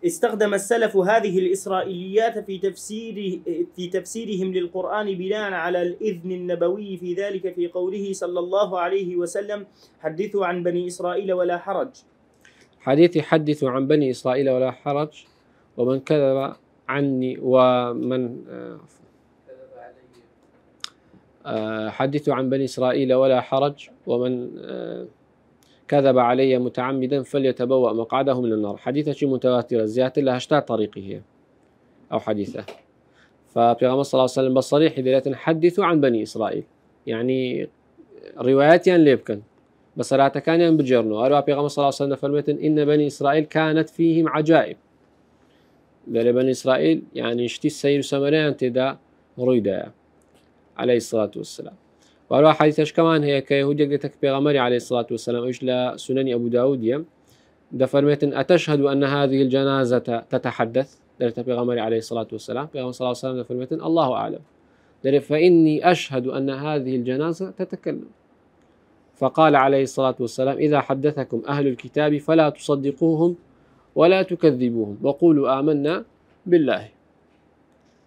استخدم السلف هذه الإسرائيليات في تفسيرهم للقرآن بناء على الإذن النبوي في ذلك في قوله صلى الله عليه وسلم حدثوا عن بني إسرائيل ولا حرج. حديثي حدثوا عن بني إسرائيل ولا حرج ومن كذب عني ومن حدثوا عن بني إسرائيل ولا حرج ومن كذب علي متعمدا فليتبوأ مقعده من النار. حديثة شيء متواترة زيادة لها اشتاء طريقه هي أو حديثة. فبيغمبر صلى الله عليه وسلم بالصريح إذا حدثوا عن بني إسرائيل يعني روايات ليبكن بس لا كان بجرنو أروى بيغمبر صلى الله عليه وسلم فرمت إن بني إسرائيل كانت فيهم عجائب. بني إسرائيل يعني اشتي السير سمرين تدا رويدا عليه الصلاة والسلام. وأروى حديثش كمان هي كيهودية قلتك بيغمري عليه الصلاة والسلام إيش لسنن أبو داود يم دفرمت أتشهد أن هذه الجنازة تتحدث درت بيغمري عليه الصلاة والسلام بيغمر صلى الله عليه وسلم دفرمت الله أعلم درت فإني أشهد أن هذه الجنازة تتكلم. فقال عليه الصلاة والسلام إذا حدثكم أهل الكتاب فلا تصدقوهم ولا تكذبوهم وقولوا آمنا بالله.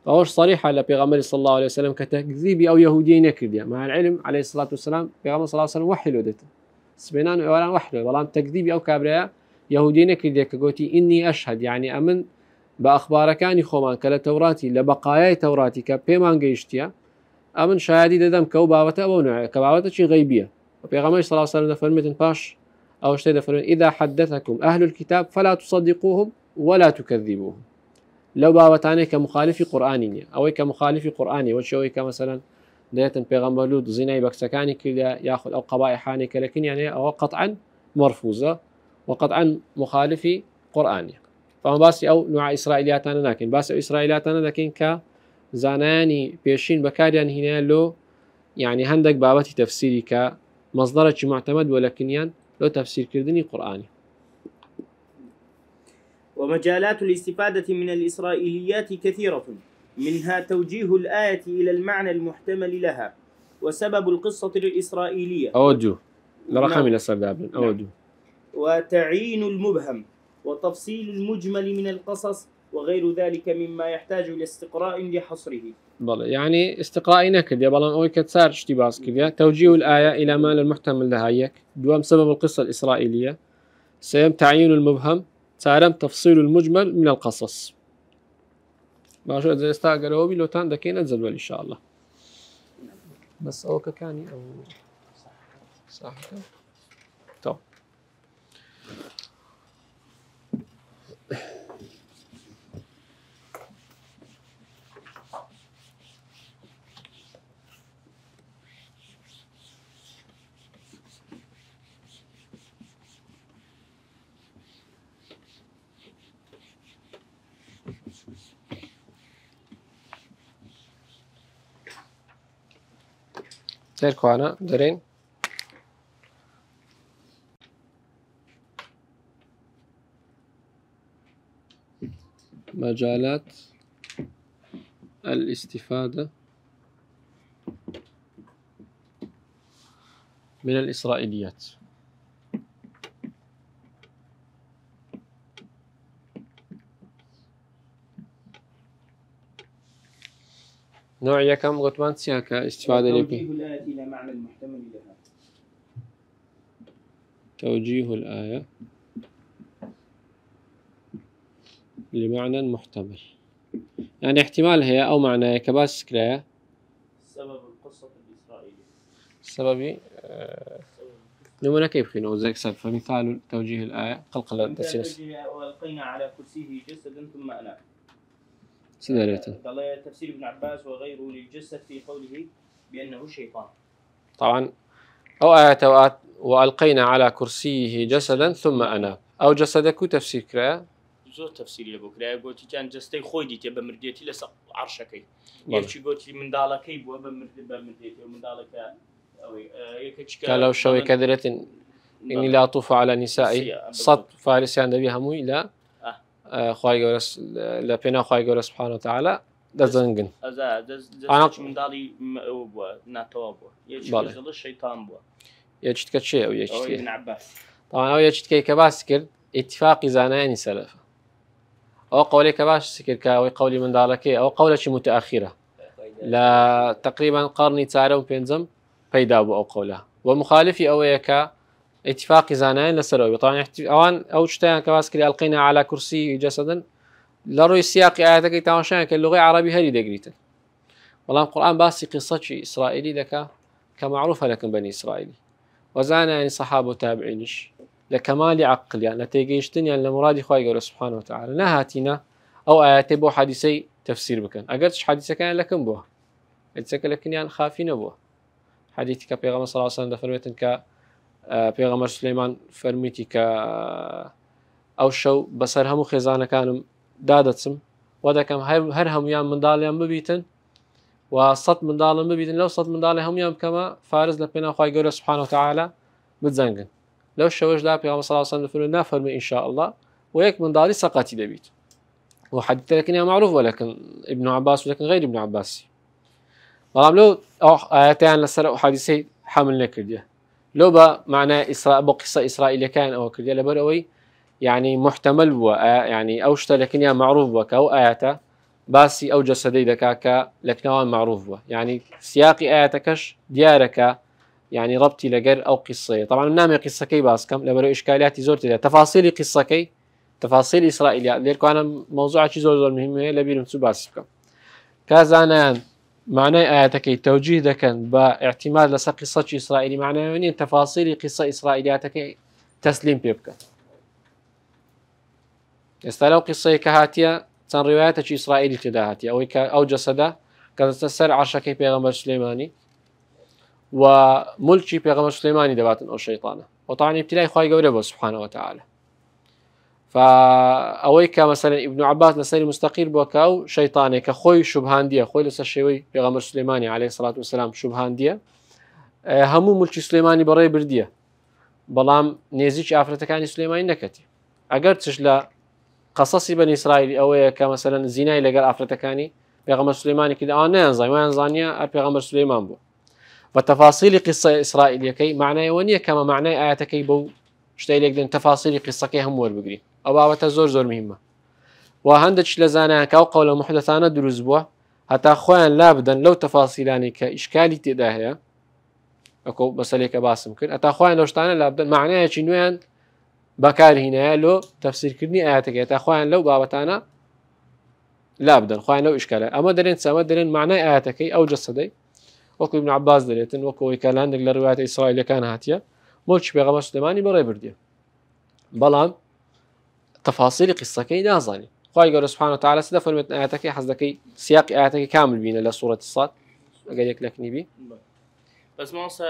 فهوش صريح على بيغمبر صلى الله عليه وسلم كتكذيب أو يهودين يكرديا مع العلم عليه الصلاة والسلام بيغمبر صلى الله عليه وسلم وحي لودته سبينان ولا وحي والله تكذيب أو كابريا يهودين يكرديا كقولتي إني أشهد يعني أمن بأخبار كاني خومان كلا توراتي لبقايا توراتي كبيمان جيشتيا أمن شهادي دم كوباوته أو نوع كباوته شيء غيبية. وبيغمبر صلى الله عليه وسلم فرمت باش أو شيء فرمت إذا حدثكم أهل الكتاب فلا تصدقوهم ولا تكذبوهم. لو باوتاني كمخالف قرآني أو كمخالف قرآني وشوي كمثلا ديتن بيغمبر لود زيناي بكسكاني كذا يأخذ أو قبائحاني لكن يعني أو قطعا مرفوضة وقطعا مخالف قرآني. فما باسي أو نوع إسرائيلياتنا لكن باس إسرائيلياتنا لكن كزاناني بيشين بكاريان هنا لو يعني هندك بابتي تفسيري كمصدر معتمد ولكن لو تفسير كردني قرآني. ومجالات الاستفادة من الإسرائيليات كثيرة، منها توجيه الآية إلى المعنى المحتمل لها، وسبب القصة الإسرائيلية أودو لرقم نعم. إلى سباب أودو، وتعيين المبهم، وتفصيل المجمل من القصص، وغير ذلك مما يحتاج إلى استقراء لحصره. يعني استقرائي نكد يا بلان أوي كتسار اشتباس كذا. توجيه الآية إلى ما المحتمل لها يك دوام سبب القصة الإسرائيلية، سيم تعيين المبهم، سالم تفصيل المجمل من القصص. باشا إذا استأجروا بي لو تان دكين أنزل إن شاء الله. بس أو كاني أو صح طب تركوا أنا درين مجالات الاستفادة من الإسرائيليات. نوعية كم قطبان سياكا استفادة توجيه لكي الآية إلى معنى المحتمل لها. توجيه الآية لمعنى محتمل، يعني احتمال هي أو معنى كباس كرايا سبب القصة الإسرائيلية. سببي نمونا كيف خينو زيك سب. فمثال توجيه الآية قلقلة تسيس وألقينا على كرسيه جسدا ثم أناب. سدريته قال تفسير ابن عباس وغيره للجسد في قوله بأنه شيطان. طبعا أو آية وألقينا على كرسيه جسدا ثم أناب أو جسدك تفسير كرايا زۆر تەفسیری لە بۆ کرایە گوتیان جستەی خۆی دیتێ بە مردێتی لەسەر عەرشەکەی، یەکی گوتی منداڵەکەی بووە بە مردێتی و منداڵەکە ئەوەی یەکێکیکە لو شوي كدرة إني لا أطوف على نسائي صد فارسيان دبي هموي لا خواهي جورس لا بينا خواهي جورس سبحانه وتعالى دزنجن أنا منداڵی بووە ناتەوە بووە یەکی شەیطان بووە يجتك شيء أو ابن يجتك عباس. طبعا أو يجتك كباس كر اتفاق زاناني سلف أو قولي كباش سكر كاوي قولي من داركي أو قولة متأخرة لا تقريبا قرني تسعة وبينزم بيدابو أو قولها ومخالفي أو يكا اتفاق زانان لسروي. طبعا أوان أو شتان كباس كري ألقينا على كرسي جسدا لروي سياق آياتك تاوشان كاللغة عربي هري دقريتا. والله القرآن باسي قصة إسرائيلي لك كمعروفة لكن بني إسرائيلي وزانا يعني صحابة وتابعينش لكمال عقل يعني نتيجيشتن يعني لمراد خواهي قوله سبحانه وتعالى نهاتنا أو آياتي بو حديثي تفسير بكن أقرتش حديثة كان لكن بوه حديثك لكن يعني خافين بوه حديثك بيغمر صلى الله عليه وسلم فرميتن ك بيغمر سليمان فرميتي ك أو شو بصرهم خزانة كانوا دادتسم ودا كم هرهم يام من داليام ببيتن وصد من دالهم ببيتن لو صد من دالهم يام كما فارز لبنا خواهي قوله سبحانه وتعالى بتزنقن لو الشوج لا بيغمر صلى الله عليه وسلم فرمينا فرمي إن شاء الله ويك من دالي سقاتي دبيت وحديث لكن معروف ولكن ابن عباس ولكن غير ابن عباس والله لو آياتين لسر حديثي حمل نكرديه لو بمعنى بقصة إسرائيل كان أو كرديه لبروي يعني محتمل بوا يعني أوشت لكن يا معروف بوا أو آياته باسي أو جسدي دكاكا لكنوان معروف بوا يعني سياق آياتكش ديارك يعني ربطي لجر أو قصة. طبعا نامي قصة كي باسكم لبرو إشكاليات زورتي تفاصيل قصة كي تفاصيل إسرائيليات ليركو أنا موضوع شيء زور مهم لبي نمسو باسكم كازانا معنى آياتك توجيه دكان باعتماد لسا قصة إسرائيلي معناه يعني تفاصيل قصة إسرائيلياتك تسليم بيبك استلو قصة كهاتيا تن رواياتك إسرائيلي تداهاتيا أو جسدا كذا تسر عرشك بيغمبر سليماني وملكي بيغمبر سليماني دباتن أو شيطانه وطبعا ابتلاء خواهي قوله سبحانه وتعالى. فأوي كمثلا ابن عباس لسير مستقير بوكاو شيطاني كخوي شبهاندية خوي لسا الشيوي بيغمر سليماني عليه الصلاة والسلام شبهاندية همو ملكي سليماني بري بردية بلام نيزيش آفرتكاني سليماني نكتي أقر تشلا قصصي بني إسرائيل أوي كمثلا زيناي لقال آفرتكاني بيغمر سليماني كده نينزاي وينزانيا بيغمر سليمان بو وتفاصيل قصة إسرائيل كي معناه ونية كما معناه آياتكي بو شتاي لك تفاصيل قصة كي هم وربقري أو بابتها زور مهمة وهندش لزانا كاو قول محدثانا دروز بوا حتى خوان لابدا لو تفاصيلاني كإشكالي تداهية أكو بساليك باسم كن حتى خوان لو شتانا لابدا معناه شنوان بكار هنا لو تفسير كرني آياتك حتى خوان لو بابتانا لابدا خوان لو إشكاله أما درين سما درين معناه آياتك أو جسدي وكو ابن عباس دريتن وكو كان عندك لروايات إسرائيل كان هاتيا مولش بيغمر سليماني بري بردية بلام تفاصيل قصة كي نازاني خواهي قول سبحانه وتعالى سيدا فرمت آياتك حزدكي سياق آياتك كامل بينا لسورة الصاد أقل يكلكني بي بس ما وصل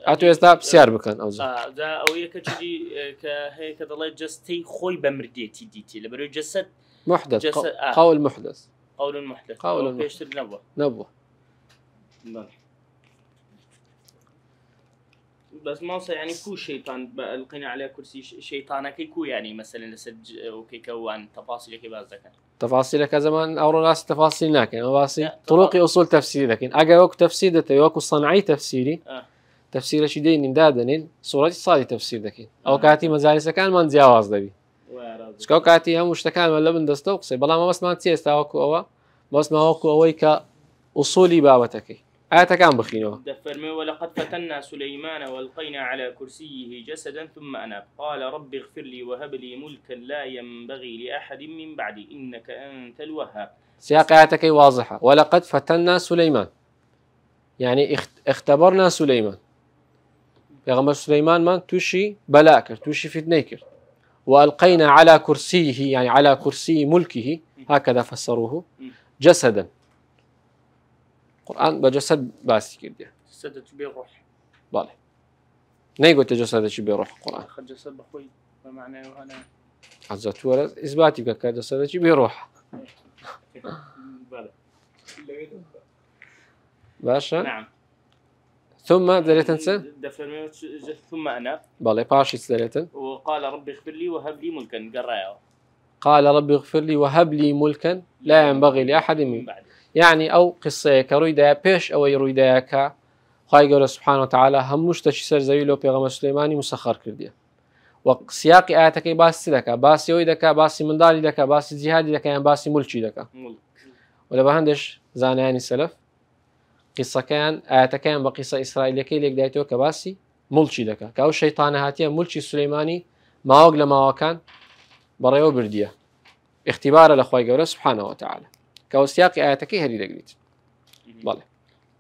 أتو يستا بسيار بكن أو زي دا أو يكتشي كهيك ضليت جستي خوي بمرديتي ديتي لبرو جسد محدث جسد قول محدث قول محدث قول بيشتر نبوة نبوة بس ما وصل يعني كو شيطان القينا عليه كرسي شيطانك كو يعني مثلا لسج وكي كوان تفاصيل كي بازك تفاصيل زمان أو ناس تفاصيل لكن واسي طرق أصول تفسير لكن أجاوك تفسير تيوك صنعي تفسيري تفسير شدين دادنين صورة صادي تفسير لكن أو كاتي مزارس كان من زياواز دبي شكو كاتي هم مشتكان ولا من دستوقسي بلا ما بس ما تيستا وكو أوا بس ما هوكو أويك أصولي بابتك آياتك عم بخينوها دفرمي ولقد فتنا سليمان والقينا على كرسيه جسدا ثم أناب قال رب اغفر لي وهب لي ملكا لا ينبغي لأحد من بعدي إنك أنت الوهاب. سياق آياتك واضحة ولقد فتنا سليمان يعني اختبرنا سليمان يغمر سليمان من توشي بلاكر توشي فتنيكر وألقينا على كرسيه يعني على كرسي ملكه هكذا فسروه جسدا القرآن بجسد باسي كده جسد بروح بالي نيجو تجسد بروح القرآن خد جسد بخوي ما معناه أنا عزت ورد إثباتي بك جسد بروح باشا نعم ثم دليتنسى ثم أنا بالي باشي دليتن وقال رب اغفر لي وهب لي ملكا قرأه قال رب اغفر لي وهب لي ملكا لا ينبغي لأحد من بعد يعني أو قصة كرويدا بيش أو يرويدا كا خاي قال سبحانه وتعالى هم مش تشسر زي لو بيغمر سليماني مسخر كرديا وسياق آياتك باس دكا باس يويدكا باس من دالي دكا باس جهادي دكا يعني باس ملكي دكا ولا بهندش زاناني السلف قصة كان آياتك كان بقصة إسرائيلية كي ليك دايتو كباسي ملكي دكا كاو الشيطان هاتيا ملكي سليماني ما وقل ما وكان بريو برديا اختبار لأخوي قال سبحانه وتعالى كاو سياق آياتك هري لقيت بالله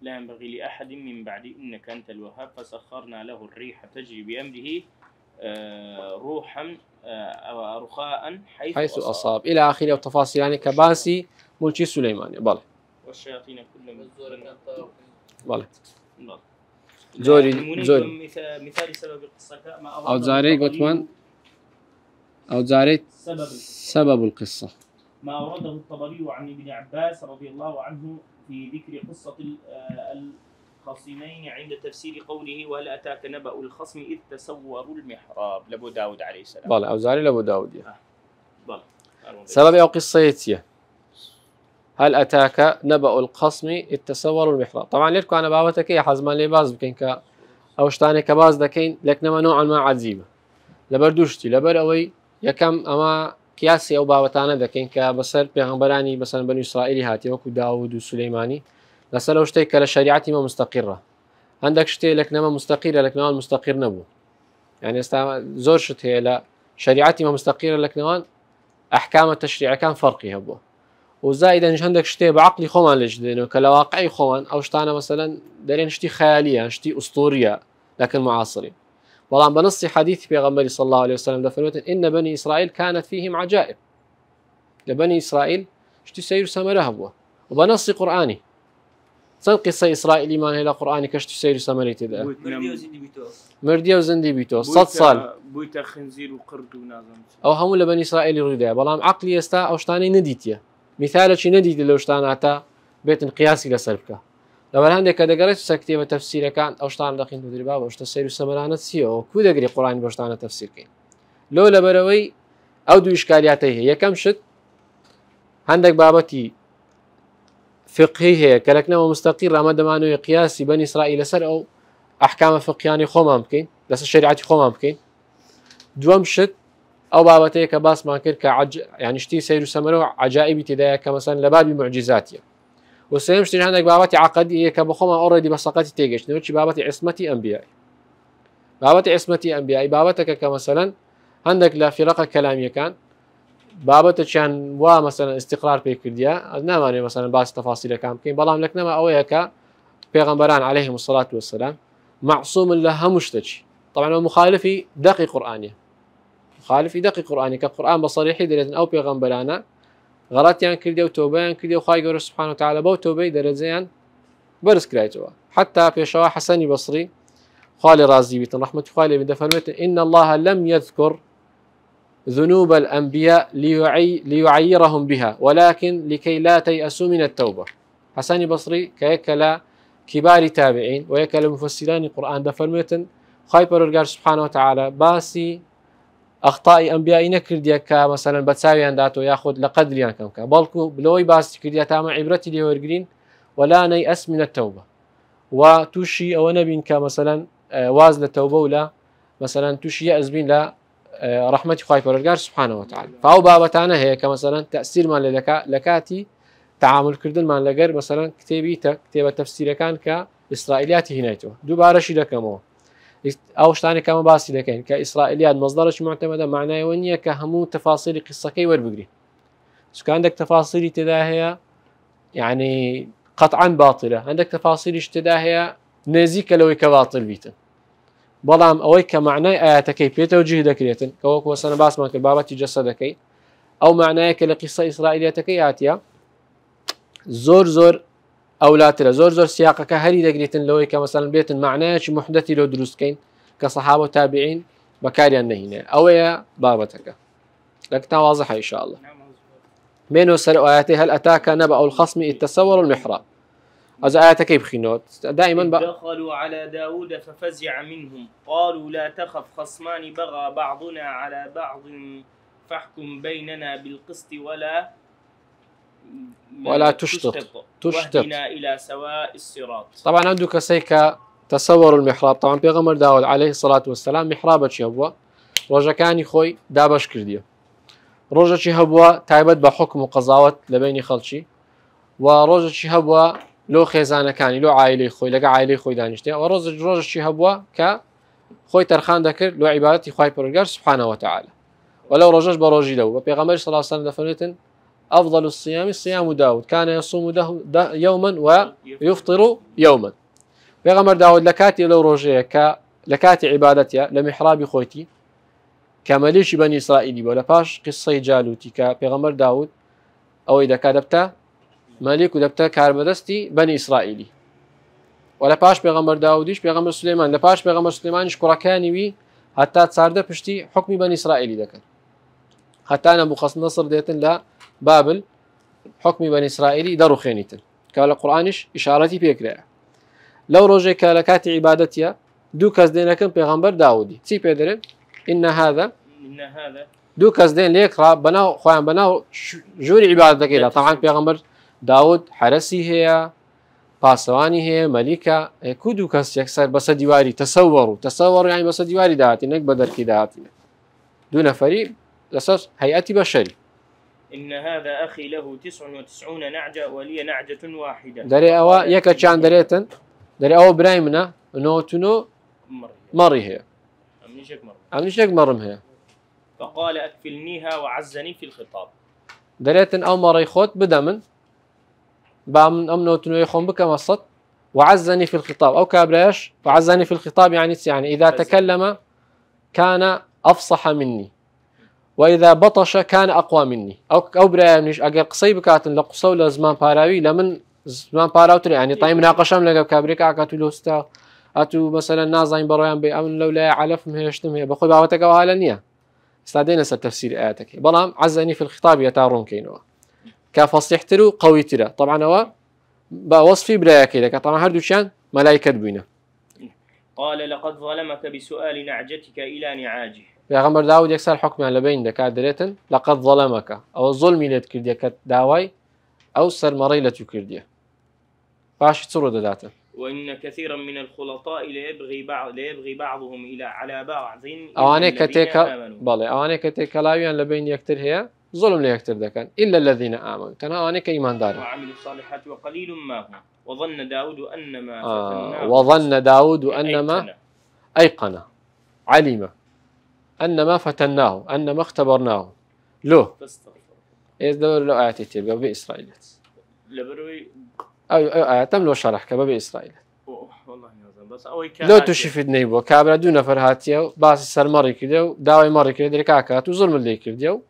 لا ينبغي لأحد من بعدي إنك أنت الوهاب فسخرنا له الريح تجري بأمره روحا أو رخاء حيث أصاب إلى آخره وتفاصيل يعني كباسي ملكي سليمان بالله والشياطين كل بالله زوري مثال سبب القصة ما أو زاري قطوان أو زاري سبب القصة ما أورده الطبري عن ابن عباس رضي الله عنه في ذكر قصة الخصمين عند تفسير قوله وهل أتاك نبأ الخصم إذ تسوروا المحراب لأبو داود عليه السلام. بالله أو زاري لأبو داود سبب أو قصة يتيه هل أتاك نبأ الخصم إذ تسوروا المحراب. طبعا ليركو أنا بابتك يا حزمان لي باز بكين كا أوشتاني كباز دكين لكنما نوعا ما عزيمة لبردوشتي لبروي يكم أما كياسي أو بابتانا دكين كبصر بيغمبراني مثلا بني إسرائيل هاتي وكو داود وسليماني لسه اشتي كلا شريعتي ما مستقرة عندك شتي لكنما مستقرة لكنما المستقر نبو يعني زور شتي لا شريعتي ما مستقرة لكنما أحكام التشريع كان فرقي هبو وزائدا عندك شتي بعقلي خوان لجدينه كلا واقعي خوان أو شتانا مثلا دارين شتي خيالية شتي أسطورية لكن معاصرين والله بنص حديث بيغمبري صلى الله عليه وسلم دفنوت إن بني إسرائيل كانت فيهم عجائب لبني إسرائيل شتي سير سمره هبوه وبنص قرآني چەند قسە ئیسرائیلیمان هەیە لە قورئانی کەشت و سەیر و سەمەری تێدا مردی و زیندی بیتەوە مردیە و زەندی بیتەوە 100 ساڵ بوویتە خنزیر و قرد و نازانم ئەو هەموو لە بەنی ئیسرائیلی ڕوویدایە بەڵام عەقلی ئێستا ئەو شتانەی نەدیتیە میثالێکی نەدیتە لەو شتانە تا بێتن قیاسی لەسەر بکە لەبەر هەندێک کە دەگەڕێت سەر کتێبە تەفسیرەکان ئەو شتان دەخین و دەریبا بە شتە سەیر و سەمەرانە چییەوە کو دەگری قورئانی بە شتانە تەفسیرکەین لۆ لەبەرەوەی ئەو دوو ئیشکالیاتەی هەیە یەکەم شت هەندێک بابەتی فقهی هەیە کە لەکنەوە مستەقیر ئەمە دەمانەوەی قیاسی بەنی ئیسرائیل لەسەر ئەو ئەحکامە فقهیانی خۆمان بکەین لەسەر شریعەتی خۆمان بکەین دووەم شت ئەو بابەتەیە کە باسمان کرد کە یعنی شتی سەیر و سەمەرەوە عەجائبی تێدایە کە مەسەن لە بابی معجزاتیە و سێم شتێک هەندێک بابەتی عەقەدیە کە بە خۆمان ئۆڕێدی بە سەقەتی تێگەشتنەوە چی بابەتی عیسمەتی ئەنبیای بابەتی عیسمەتی ئەنبیای بابەتێکە کە مەسەلەن هەندێک لە فیرەقە کەلامیەکان بابەتێکیان وا مەسەلەن استقرار پێ کردیە نامانێت مەسەلەن باسی تەفاسیلەکان بکەین بەڵام لەکنەما ئەوەیە کە پێغەمبەران عەلەیهیم الصەلاة والسلام معصومن لە هەموو شتێکی طبعا ئەو مخالفی دەقی قورئانیە مخالفی دەقی قورئانی کە قورئان بە صەریحی دەرێتن ئەو پێغەمبەرانە غەڵەتیان کردێ و تۆبەیان کردێ و خوای گەورە سوبحانه وتعالى بەو تۆبەی دەرەجەیان بەرز کرایەوە حتا پێشەوا حەسەنی بەسری خوا لێ ڕازی بیتن ڕەحمەتی خوا لێ بێ دەفەرمێت إن الله لم يذكر ذنوب الأنبياء ليعيرهم بها ولكن لكي لا تيأسوا من التوبة حسن بصري كيكلا كبار تابعين ويكلا مفسران القرآن دفرميتن خاي پروردگار سبحانه وتعالى باسي أخطاء أنبياء نكرديا كمثلا بتساويان داتو ياخذ لقدريان كم بلكو بلوي باسي كرديا تاما عبرتي لي ورجرين ولا نيأس من التوبة وتوشي أو نبين كمثلا واز للتوبة ولا مثلا توشي يأس بين لا رحمة خواهي پروردگار سبحانه وتعالى فأو بابتانا هي كمثلا تأثير من لكاتي تعامل كردن من لقر مثلا كتابة تفسير كان كإسرائيليات هنايتو دوباره شي لكمو أو شتاني كما باسي لكين كإسرائيليات مصدرش معتمدة معناه ونية كهمو تفاصيل قصة كي وربقري سو كان عندك تفاصيل تداهية يعني قطعا باطلة عندك تفاصيل اشتداهية نزيك لو كباطل بيتن بەڵام ئەوەی کە معنای ئاەتەکەی پێتەوجه دەکرێتن کەوەکو وەسەنە باسمان کرد بابەتی جەسەدەکەی ئەو معنایەکە لە قیسە ئیسرائیلەتەکەی هاتیە زۆر ئەولاترە زۆر سیاقەکە هەری دەگرێتن لەوەی کە مەسەلەن بێتن معنایەکی موحدەتی لۆ دروستکەین کە سەحابە و تابعین بەکاریان نەهینێ ئەوەیە بابەتەکە لەکتان واضحە إن شاء الله بينو سر آياته هل أتاك نبأ الخصم إذ تسوروا المحراب از آياتك بخينوت دائما دخلوا على داود ففزع منهم قالوا لا تخف خصمان بغى بعضنا على بعض فاحكم بيننا بالقسط ولا تشطط واهدنا إلى سواء الصراط. طبعا عندك سيكا تصور المحراب طبعا بيغمر داود عليه الصلاة والسلام محرابة هو رجا كان خوي دابش كرديه رجا هبوا تايبت بحكم وقضاوت لبيني خلشي ورجا هبوا لو خێزانەکانی لۆ عائلەی خۆی لەگە عائلەی خۆی دانیشتێ ئەو ڕۆژێکی هەبووە کە خۆی تەرخان دەکرد لۆ عیبادەتی خوای پەروەردگار سبحانه وتعالى ولو ڕۆژەش بە ڕۆژی دەبوو بە پێغەمبەر صلی الله عليه وسلم دەفەرمێتن أفضل الصيام صيام داود كان يصوم يوما ويفطر يوما پێغەمبەر داود لە کاتی لەو ڕۆژەیە کە لە کاتی عیبادەتە لە میحرابی خۆیتی کە مەلیکی بەنی ئیسرائیلی بوو لە پاش قسەی جالوتی کە پێغەمبەر داود ئەوەی دەکات دەبتە مالك ودبتا كاربدستي بني إسرائيلي ولا باش بيغمبر داوديش بيغمبر سليمان لا باش بيغمبر سليمانش كراكاني وي حتى تصارده بشتي حكم بني إسرائيلي دكن حتى أنا بخص نصر ديتن لا بابل حكم بني إسرائيلي دارو خينيتن قال القرآنش إشارتي بيكرا لو رجع كالكات عبادتيا دو كازدينكم بيغمبر داودي تي بيدرن إن هذا دو كازدين ليقرا بناو خوان بناو جوري عبادتك كده طبعا بيغمبر داود حرسي هي باسواني هي ملكة كودو كاس يكسر بس ديواري تصوروا يعني بس ديواري دهاتي نك بدر كده دهاتي دون فريق لساس هيئتي بشري إن هذا أخي له 99 نعجة ولي نعجة واحدة دري أوا يكا كان دريتن دري أوا برايمنا نوتنو مري هي أمنيشك مرم هي فقال أكفلنيها وعزني في الخطاب دريتن أو مري خوت بدمن بامن أمنوتنو يخون بك مصد وعزني في الخطاب أو كابلاش وعزني في الخطاب يعني إذا تكلم كان أفصح مني وإذا بطش كان أقوى مني أو برايمنيش أجر قصي بكاتن لقصو لزمان باراوي لمن زمان پاراوتر يعني طيب مناقشه لەگەڵ کابرێک ئاکات و لۆستا ئەتوو مەسەلەن نازانین بەڕۆیان بێ ئەم لەولای علەفم هێشتم هەیە بەخۆی باوەتەکەەوە هالە نییە ئستا دێنە سەر تەفسیر ئاەتەکەی بەڵام عەزەنی في الخطاب تا ڕوونکەینەوە کە فەسیحتر و قەویترە طبعاًەوە بە وەصفی برایەکەی دەکات طبعاً هەردووچیان مەلایکەت بووینە. قال لقد ظلمك بسؤال نعجتك إلى نعاجه. پێغەمبەر داود یەکسەر حکمیان لەبین دەکات دەرێتن لەقەد ظەلەمەکە ئەوە زوڵمی لێت کردیە کە داوای ئەو سەرمەڕەی لە تو کردیە باشی چ ڕۆ دەداتن. وإن كثيرا من الخلطاء ليبغي بعضهم على بعض ئەوانەی کە تێکە بەڵێ ئەوانەی کە تێکەڵاویان لەبین یەکتر هەیە ظلم لە یەکتر دەکەن إلا الذين آمنوا تەنها ئەوانەی کە ئیماندارن. وعملوا الصالحات وقليل ما هم وظن داود أنما وظن داود أنما أيقن علم أنما فتناه أنما اختبرناه له إذ دور له آياتي تلقى بإسرائيل لبروي أو آياتم لو شرح كباب إسرائيل والله بس أوي لو تشفت نيبو كابرا دون فرهاتيا باس السر مري كديو داوي مري كديو دري كاكات وظلم اللي كديو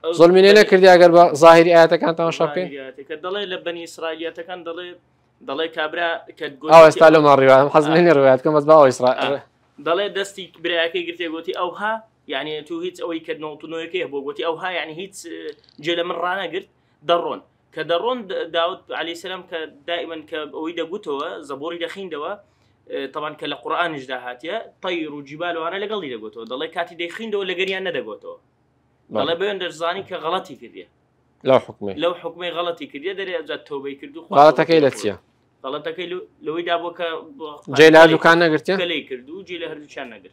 ظلمين هنا كردي أقرب ظاهري آياتك أنت ما شابكين كدلي لبني إسرائيل كان دلي كابرا كتقول أو استعلم الروايات حزنين الرواياتكم بس باو إسرائيل دلي دستي براكي قلت قلتي أوها يعني تو هيت أوي كدنوتنو كيه قلتي أوها يعني هيت جل من رانا قلت درون كدرون داود عليه السلام كدائما كأويدا قلتوا زبوري دخين دوا طبعا كلا قرآن جداهاتيا طير وجبال وأنا لقلدي دقوتوا دلي كاتي دخين دوا لقريان ندقوتوا دلي بين درزاني كغلطي كذي لو حكمي غلطي كذي دري أجد توبي كردو غلطك إيه لتيا غلطك لو يدابوك جيل كان نقرتيا كلي كردو جيل هردو كان نقر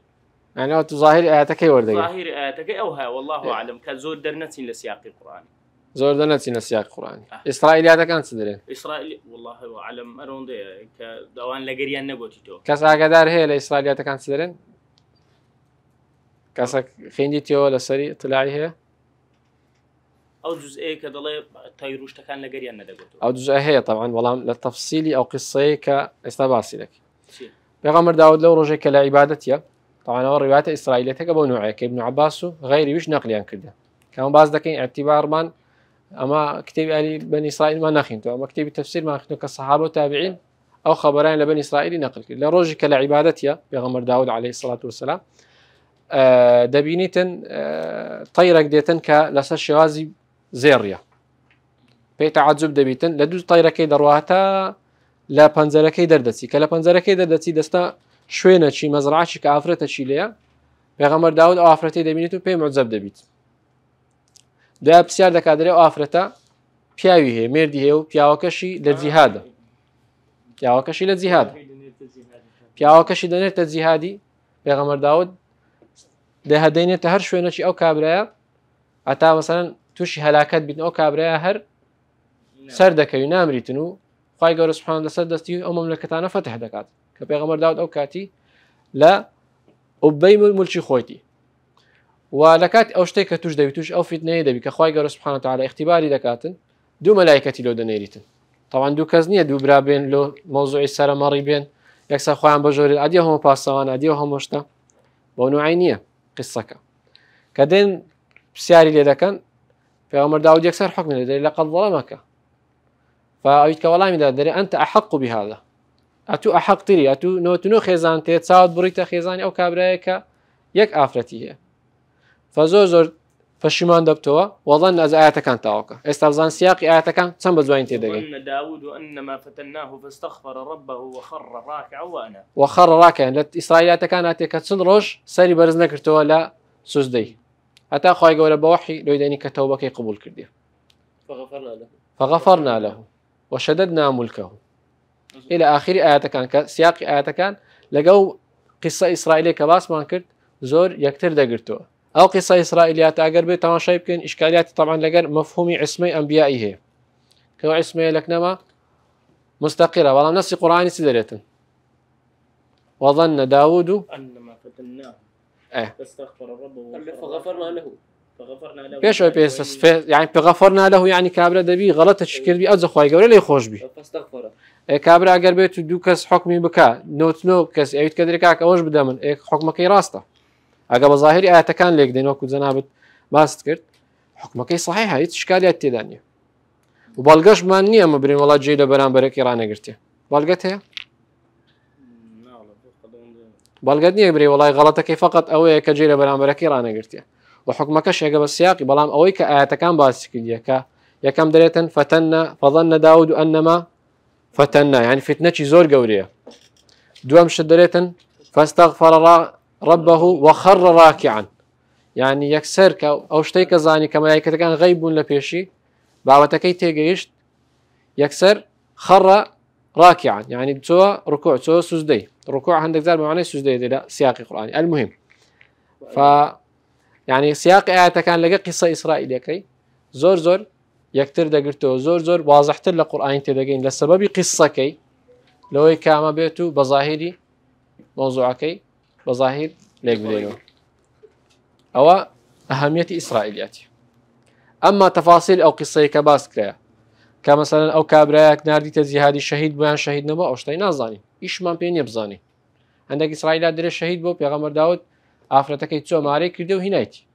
يعني أو ظاهر آياتك ورده ظاهر آياتك أوها والله أعلم كزود درنتين لسياق القرآن زور دنتين السياق القرآني إسرائيلياتك أنت تدرين إسرائيل والله أعلم أرون ده كدوان لقريان نقوتي تو كسا قدر هي لإسرائيلياتك أنت تدرين كسا خيندي تيو لسري طلعي هي أو جزء كدلي تيروش تكان لقريان ندقوتو أو جزء هي طبعا والله للتفصيلي أو قصة كاستباسي لك بيغمر داود لو رجع كالعبادتيا طبعا هو روايات إسرائيلياتك أبو نوعي كابن عباس غير وش نقليان كده كان باز دكين اعتبار من أما كتاب أهل بني إسرائيل ما نخينته أما كتاب التفسير ما نخينته كالصحابة والتابعين أو خبرين لبني إسرائيل نقل كده لرجع كالعبادتيا بيغمر داود عليه الصلاة والسلام دبينيتن طيرك ديتن كلسا شوازي زيريا بيت عجب دبيتن لدو طيركي درواتا لا بنزركي دردتي كلا بنزركي دردتي دستا شوينه شي مزرعه شي كافرته شي ليا بيغمر داود او افرته دبينيتو بي معجب دبيت ده بسيار دكادري او افرته بياوي هي مردي هي بياوكشي للجهاد بياوكشي للجهاد بياوكشي دنيت الجهادي بيغمر داود ده هدينه هر شوينه شي او كابرايا اتا مثلا توشي هلاكات بين او كابرايا هر سردكي نامريتنو خاي قال سبحان الله سدستي مملكتانا فتح دكات كبيغمر داود او كاتي لا وبي ملشي خويتي ولكات او شتي كتوش دبيتوش او فتنه دبي كخاي قال سبحانه وتعالى اختباري دكاتن دو ملائكتي لو دنيريتن طبعا دو كزنيه دو برابين لو موضوع السر مري بين يكسر خوان بجوري ادي هم باسوان ادي هم مشتا بونو عينيه قصك كدين بسياري لي دكان بيغمر داود يكسر حكم لقد ظلمك فأيتك والله من دري أنت أحق بهذا أتو أحق تري أتو نوتنو خيزان تتصاعد بريتا خيزان أو كابرايكا يك آفرتي هي فزوزر فشمان دبتوا وظن أز آياتك كانت تاوكا استفزان سياق آياتك كان سنب زوين تدقين وظن داود أنما فتناه فاستغفر ربه وخر راكعا وأنا وخر راكعا لت إسرائيليات كانت كتسن روش سري برز نكرتوا لا سوزدي أتا خواي قول بوحي لو يديني كتوبك قبول كردي فغفرنا له وشددنا ملكه إلى آخر آيات كان سياق آيات كان لقوا قصة إسرائيلية كباس ما كرت زور يكتر دقرتوا أو قصة إسرائيليات أجر بيت طبعا شايف كن إشكاليات طبعا لقر مفهومي عصمي أنبيائه كو عصمي لكنما مستقرة والله نفس القرآن سدريتن وظن داود أنما فتناه فاستغفر ربه فغفرنا له كيش بيس يعني بغفرنا له يعني كابرا دبي غلط تشكيل بي أزخ خواي قبل لا يخوش بي فاستغفر كابرا أجر بيت دوكس حكمي بكا نوت نو كس أيد كدركاك أوش بدمن حكمك راسته أجا بظاهري آيات كان ليك دينوك وزنابت ما استكرت حكمك صحيح هاي إشكاليات تدانية وبالقش ما نية مبرين والله جيدة بران بريك إيران قرتي بالقتها بالقد نية بري والله غلطك فقط أوي كجيدة بران بريك إيران قرتي وحكمك شيء بالسياق بلام أوي كآيات كان باسكية يا كم دريتن فتنا فظن داود أنما فتنا يعني فتنة زور قورية دوام شدريتن فاستغفر ربه وخر راكعا يعني يكسر أو شتيك زاني كملائكة كان غيب لبيشي باوتكي تيجيشت يكسر خر راكعا يعني سوى ركوع سوى سجدي ركوع عندك زال معناه سجدي لا سياق قرآني المهم ف يعني سياق آيات كان لقى قصة إسرائيلية كي زور يكتر دقرته زور واضحت له قرآن تدقين لسبب قصة كي لو كاما بيتو بظاهري موضوع كي بظاهر ليك بدينه أو أهمية إسرائيليات أما تفاصيل أو قصة كباس كريا كمثلا أو كابراك ناردي تزيهادي شهيد بيان شهيد نبو أو شتي نازاني إيش ما بين يبزاني عندك إسرائيليات دري الشهيد بو بيغمر داود آفرتك يتسوى ماري كردو هنايتي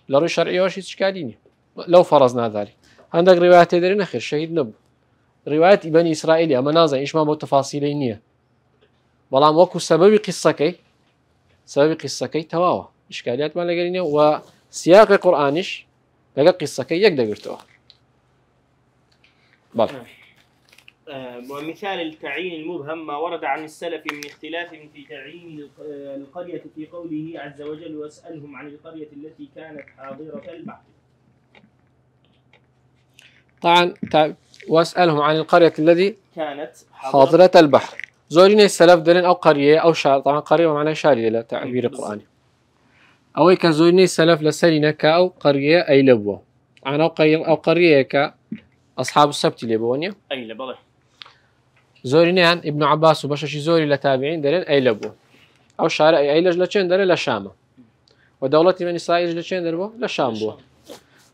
لرو شرعي وشي تشكاليني لو فرضنا ذلك عندك روايات دري نخير شهيد نبو روايات بني إسرائيل أما نازل إيش ما بو تفاصيلينية بلام وكو سبب قصة كي تواوا إشكاليات ما لقينيه وسياق قرآنش لقى قصة كي يقدر قرتوها ومثال التعيين المبهم ما ورد عن السلف من اختلاف في تعيين القرية في قوله عز وجل واسألهم عن القرية التي كانت حاضرة البحر. طبعا واسألهم عن القرية التي كانت حاضرة البحر زورين السلف دلين أو قرية أو شارع طبعا قرية معناها شارع لا تعبير القرآني أو كزورين السلف لسرنا كأو قرية أي لبوة عن أو قرية كأصحاب السبت لبوانيا أي لبوة زورين عن ابن عباس وبشاشي زوري لتابعين دلين أي لبوة أو شارع أي لجلتين دلين لشامة ودولة من إسرائيل لجلتين دلبوة لشام بوة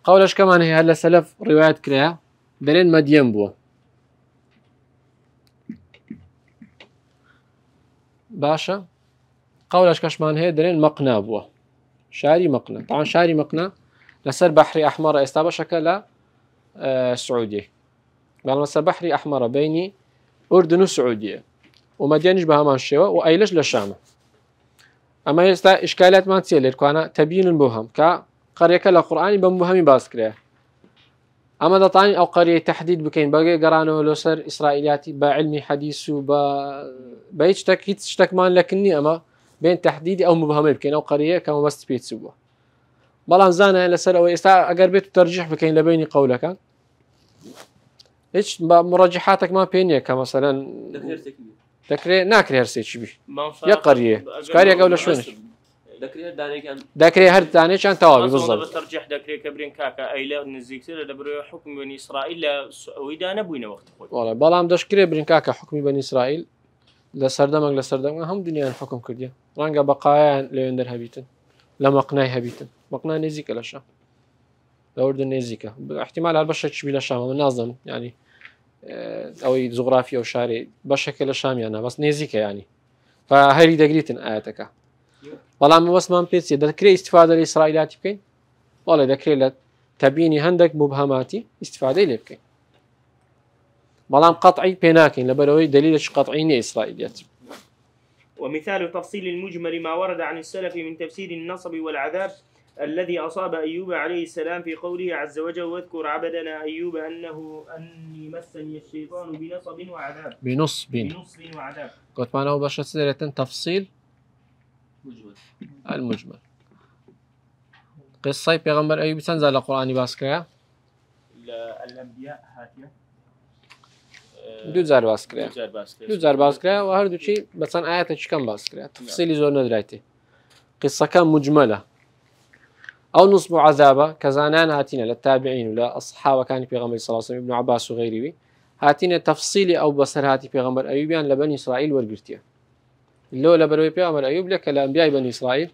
قولش كمان هي هلا سلف روايات كريا دلين مدين بوة باشا قولش كشمان هي دلين مقنا بوه شاري مقنا طبعا شاري مقنا لسر بحري أحمر استابا شكل السعودية قال لسر بحري أحمر بيني أردن وسعودية ومدينش بهمان الشيوة وأيلش للشام أما يستا إشكالات ما تصير لكوانا تبيين المبهم كقرية كالقرآن بمبهمي باسكريا أما دطاني أو قرية تحديد بكين باقي قرانه لو سر إسرائيلياتي بعلمي حديث بايشتك هيتشتك مان لكني أما بين تحديدي أو مبهمي بكين أو قرية كما بس بيت سوا بلان زانا لسر أو أقربت ترجح بكين لبيني قولك إيش مرجحاتك ما بيني كمثلا ذكري ناكري هرسيت شبي يا قرية قرية قولة شو ذكري هر داني كان توابي بالضبط ترجح ذكري كبرين كاكا أي لا نزيكتر دبر حكم بني إسرائيل لا ويدا نبوينا وقت والله بلام دشكري برين كاكا حكم بني إسرائيل لسردمك هم دنيا الحكم كرديا رانجا بقايا ليندر هبيتن لمقناي هبيتن مقناي نزيك للشام لأردن نزيكا احتمال هالبشة تشبه للشام منظم يعني أو جغرافيا أو شارع بشكل الشام يعني بس نزيكا يعني فهذه دقيقة آياتك والله ما بس ما بيتسي ذكري استفادة الإسرائيليات بكين والله ذكري تبيني هندك مبهماتي استفادة لي بكين ملام قطعي بيناكين لبروي دليلش قطعيني إسرائيليات. ومثال تفصيل المجمل ما ورد عن السلف من تفسير النصب والعذاب الذي أصاب أيوب عليه السلام في قوله عز وجل واذكر عبدنا أيوب أني مسني الشيطان بنصب وعذاب بنصب وعذاب قلت معنا بشرة سيرة تفصيل المجمل قصة بيغمبر أيوب تنزل القرآن باسكريا الأنبياء هاتية دو زار باسكريا وهردو شيء بس أنا آيات كم باسكريا تفصيل زور ندريته قصة كان مجملة أو نصب عذابة كزانان هاتينا للتابعين ولا الصحابة كان في غمر صلى الله عليه وسلم ابن عباس وغيره هاتينا تفصيلي أو بصر هاتي في غمر أيوبيان لبني إسرائيل والقرتية اللي لبروي في غمر أيوب لك لأنبياء بني إسرائيل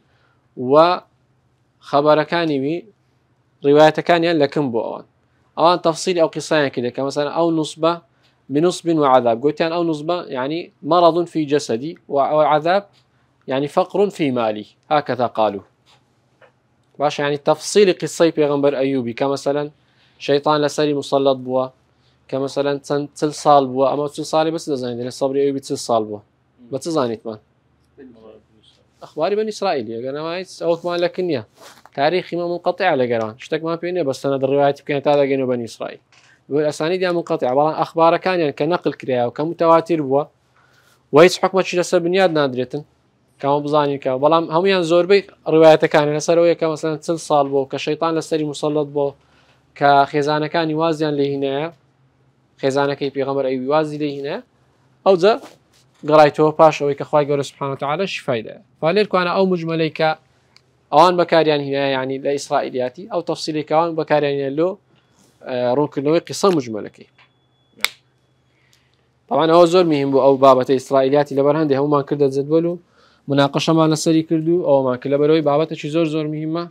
وخبر كان بي رواية كان لكم بو أوان تفصيلي أو قصة كده كمثلا أو نصبة بنصب وعذاب قلت يعني أو نصبة يعني مرض في جسدي وعذاب يعني فقر في مالي هكذا قالوا باش يعني تفصيل قصة بيغمبر أيوبي كمثلا شيطان لسري مسلط بوا كمثلا تل صال بوا أما تل صالي بس دزاني لأن صبري أيوبي تل صال بوا بتزانيت مان أخبار بني إسرائيل يا جماعة أو كمان لكنيا تاريخي ما منقطع على جران اشتك ما فيني بس أنا الروايات كانت هذا جنوب بني إسرائيل والأسانيد منقطعة والله أخبار كان يعني كنقل كريا وكمتواتر بوا ويس حكمة شيء لسه بنياد نادرة كما بزاني كا بلام هم ينزور بي روايات كان لسروية كمثلا تل صال بوا كشيطان لسري مسلط بوا كخزانة كان يوازيان لي هنا خزانة كي في غمر أي يوازي لي هنا أو ذا قرايته باش أو كخواي قول سبحانه وتعالى شو فايدة فليلكو أنا أو مجمليك أوان بكاريان هنا يعني لإسرائيلياتي أو تفصيلي كوان بكاريان له رونك إنه قصة مجملة طبعا هو زور مهم أو بابة إسرائيلياتي لبرهنده هم ما كردت زدولو مناقشة مع نسري كردو أو ما كلا بروي بابة شي زور مهمة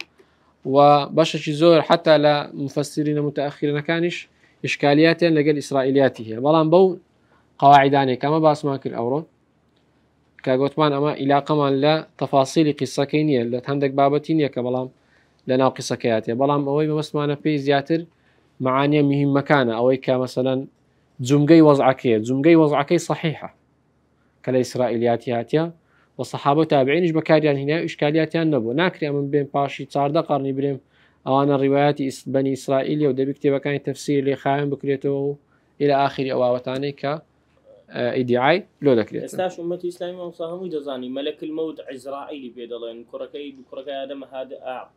وباش شي زور حتى لمفسرين متأخرين كانش إشكاليات لقى إسرائيلياتي هي بلان بو قواعداني كما باس ما كل أورو كاغوتمان أما إلى كمان لا تفاصيل قصة كينية لا عندك بابتينية كبلام لنا قصة كياتي بلام أوي بس معنا في زياتر معاني مهمة كان أوي كمثلا زمجي وضعكي صحيحة كلا إسرائيليات هاتيا والصحابة تابعين إيش بكاريان هنا إشكاليات النبو ناكري من بين باشي صار قرني بريم أنا الروايات بني إسرائيل وده بكتب كان تفسير اللي خايم بكريته إلى آخر أواوتاني ك إدعاء لو ذكرت. استاش أمتي إسلامية وصاهم يدزاني ملك الموت عزرائيل بيد الله إن كركي آدم هذا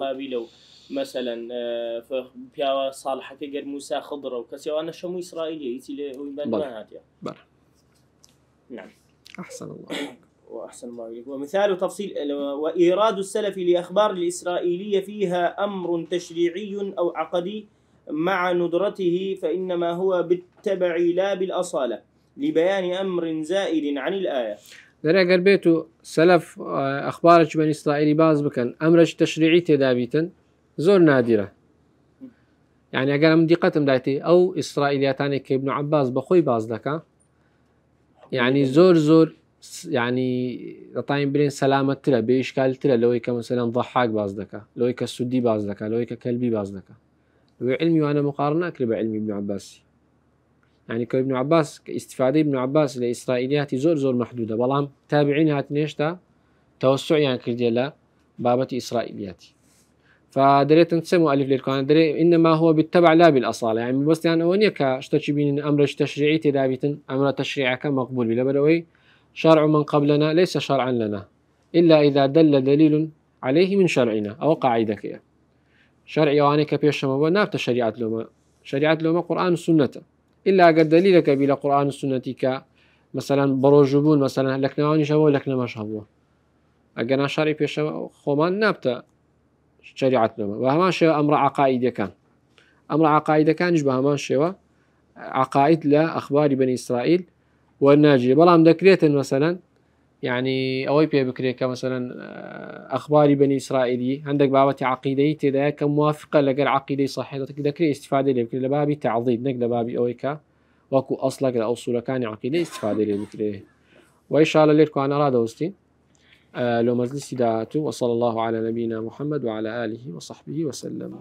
قابل مثلا فبيا صالح كجر موسى خضر وكسي وأنا شمو إسرائيلي يتي ويبان ما هاتيا. نعم. أحسن الله. وأحسن الله إليك. ومثال تفصيل وإيراد السلف لأخبار الإسرائيلية فيها أمر تشريعي أو عقدي مع ندرته فإنما هو بالتبع لا بالأصالة لبيان أمر زائد عن الآية. دري أجر بيتو سلف أخبارك بني إسرائيل باز بكن أمرج تشريعي تدابيتا زور نادرة يعني أجر من دقتهم دايتي أو إسرائيلياتاني كابن عباس بخوي باز لك يعني زور يعني رطاين برين سلامة تلا بإشكال تلا لو يك مثلا ضحاك باز لك لو يك السدي باز لك لو يك كلبي باز لك وعلمي وأنا مقارنة أكرب علمي ابن عباس يعني كابن عباس كاستفادة ابن عباس لإسرائيليات زور محدودة بلام تابعين هات نيشتا توسع يعني كرديلا بابة إسرائيلياتي فدريت نسمو ألف للكون دري إنما هو بالتبع لا بالأصالة يعني بس يعني أونيا كاشتشي بين أمر تشريعي تدابيت أمر تشريعك مقبول بلا بدوي شرع من قبلنا ليس شرعا لنا إلا إذا دل دليل عليه من شرعنا أو قاعدة كيا شرع يواني كبيش ما نافت شريعة لوما قرآن السنة إلا قد دليلك بلا قرآن السنة مثلا بروجبون مثلا لك نواني شبه لك ما شبه أجنا شرع بيش خومان نافت شريعة لوما وهمان شيء أمر عقائد كان أمر عقائد كان يشبه همان شيء عقائد لا أخبار بني إسرائيل والناجية بلام ذكريت مثلا يعني أوي بكريك مثلا أخبار بني إسرائيل عندك بابتي عقيدة تدا كموافقة لقى عقيدة صحيحة ذكري استفادة لبكري لبابي تعضيد نقل بابي أويكا وكو أصلك الأصول كان عقيدة استفادة لبكري وإن شاء الله لكم أنا راد وستين لو مجلس دعاته وصلى الله على نبينا محمد وعلى آله وصحبه وسلم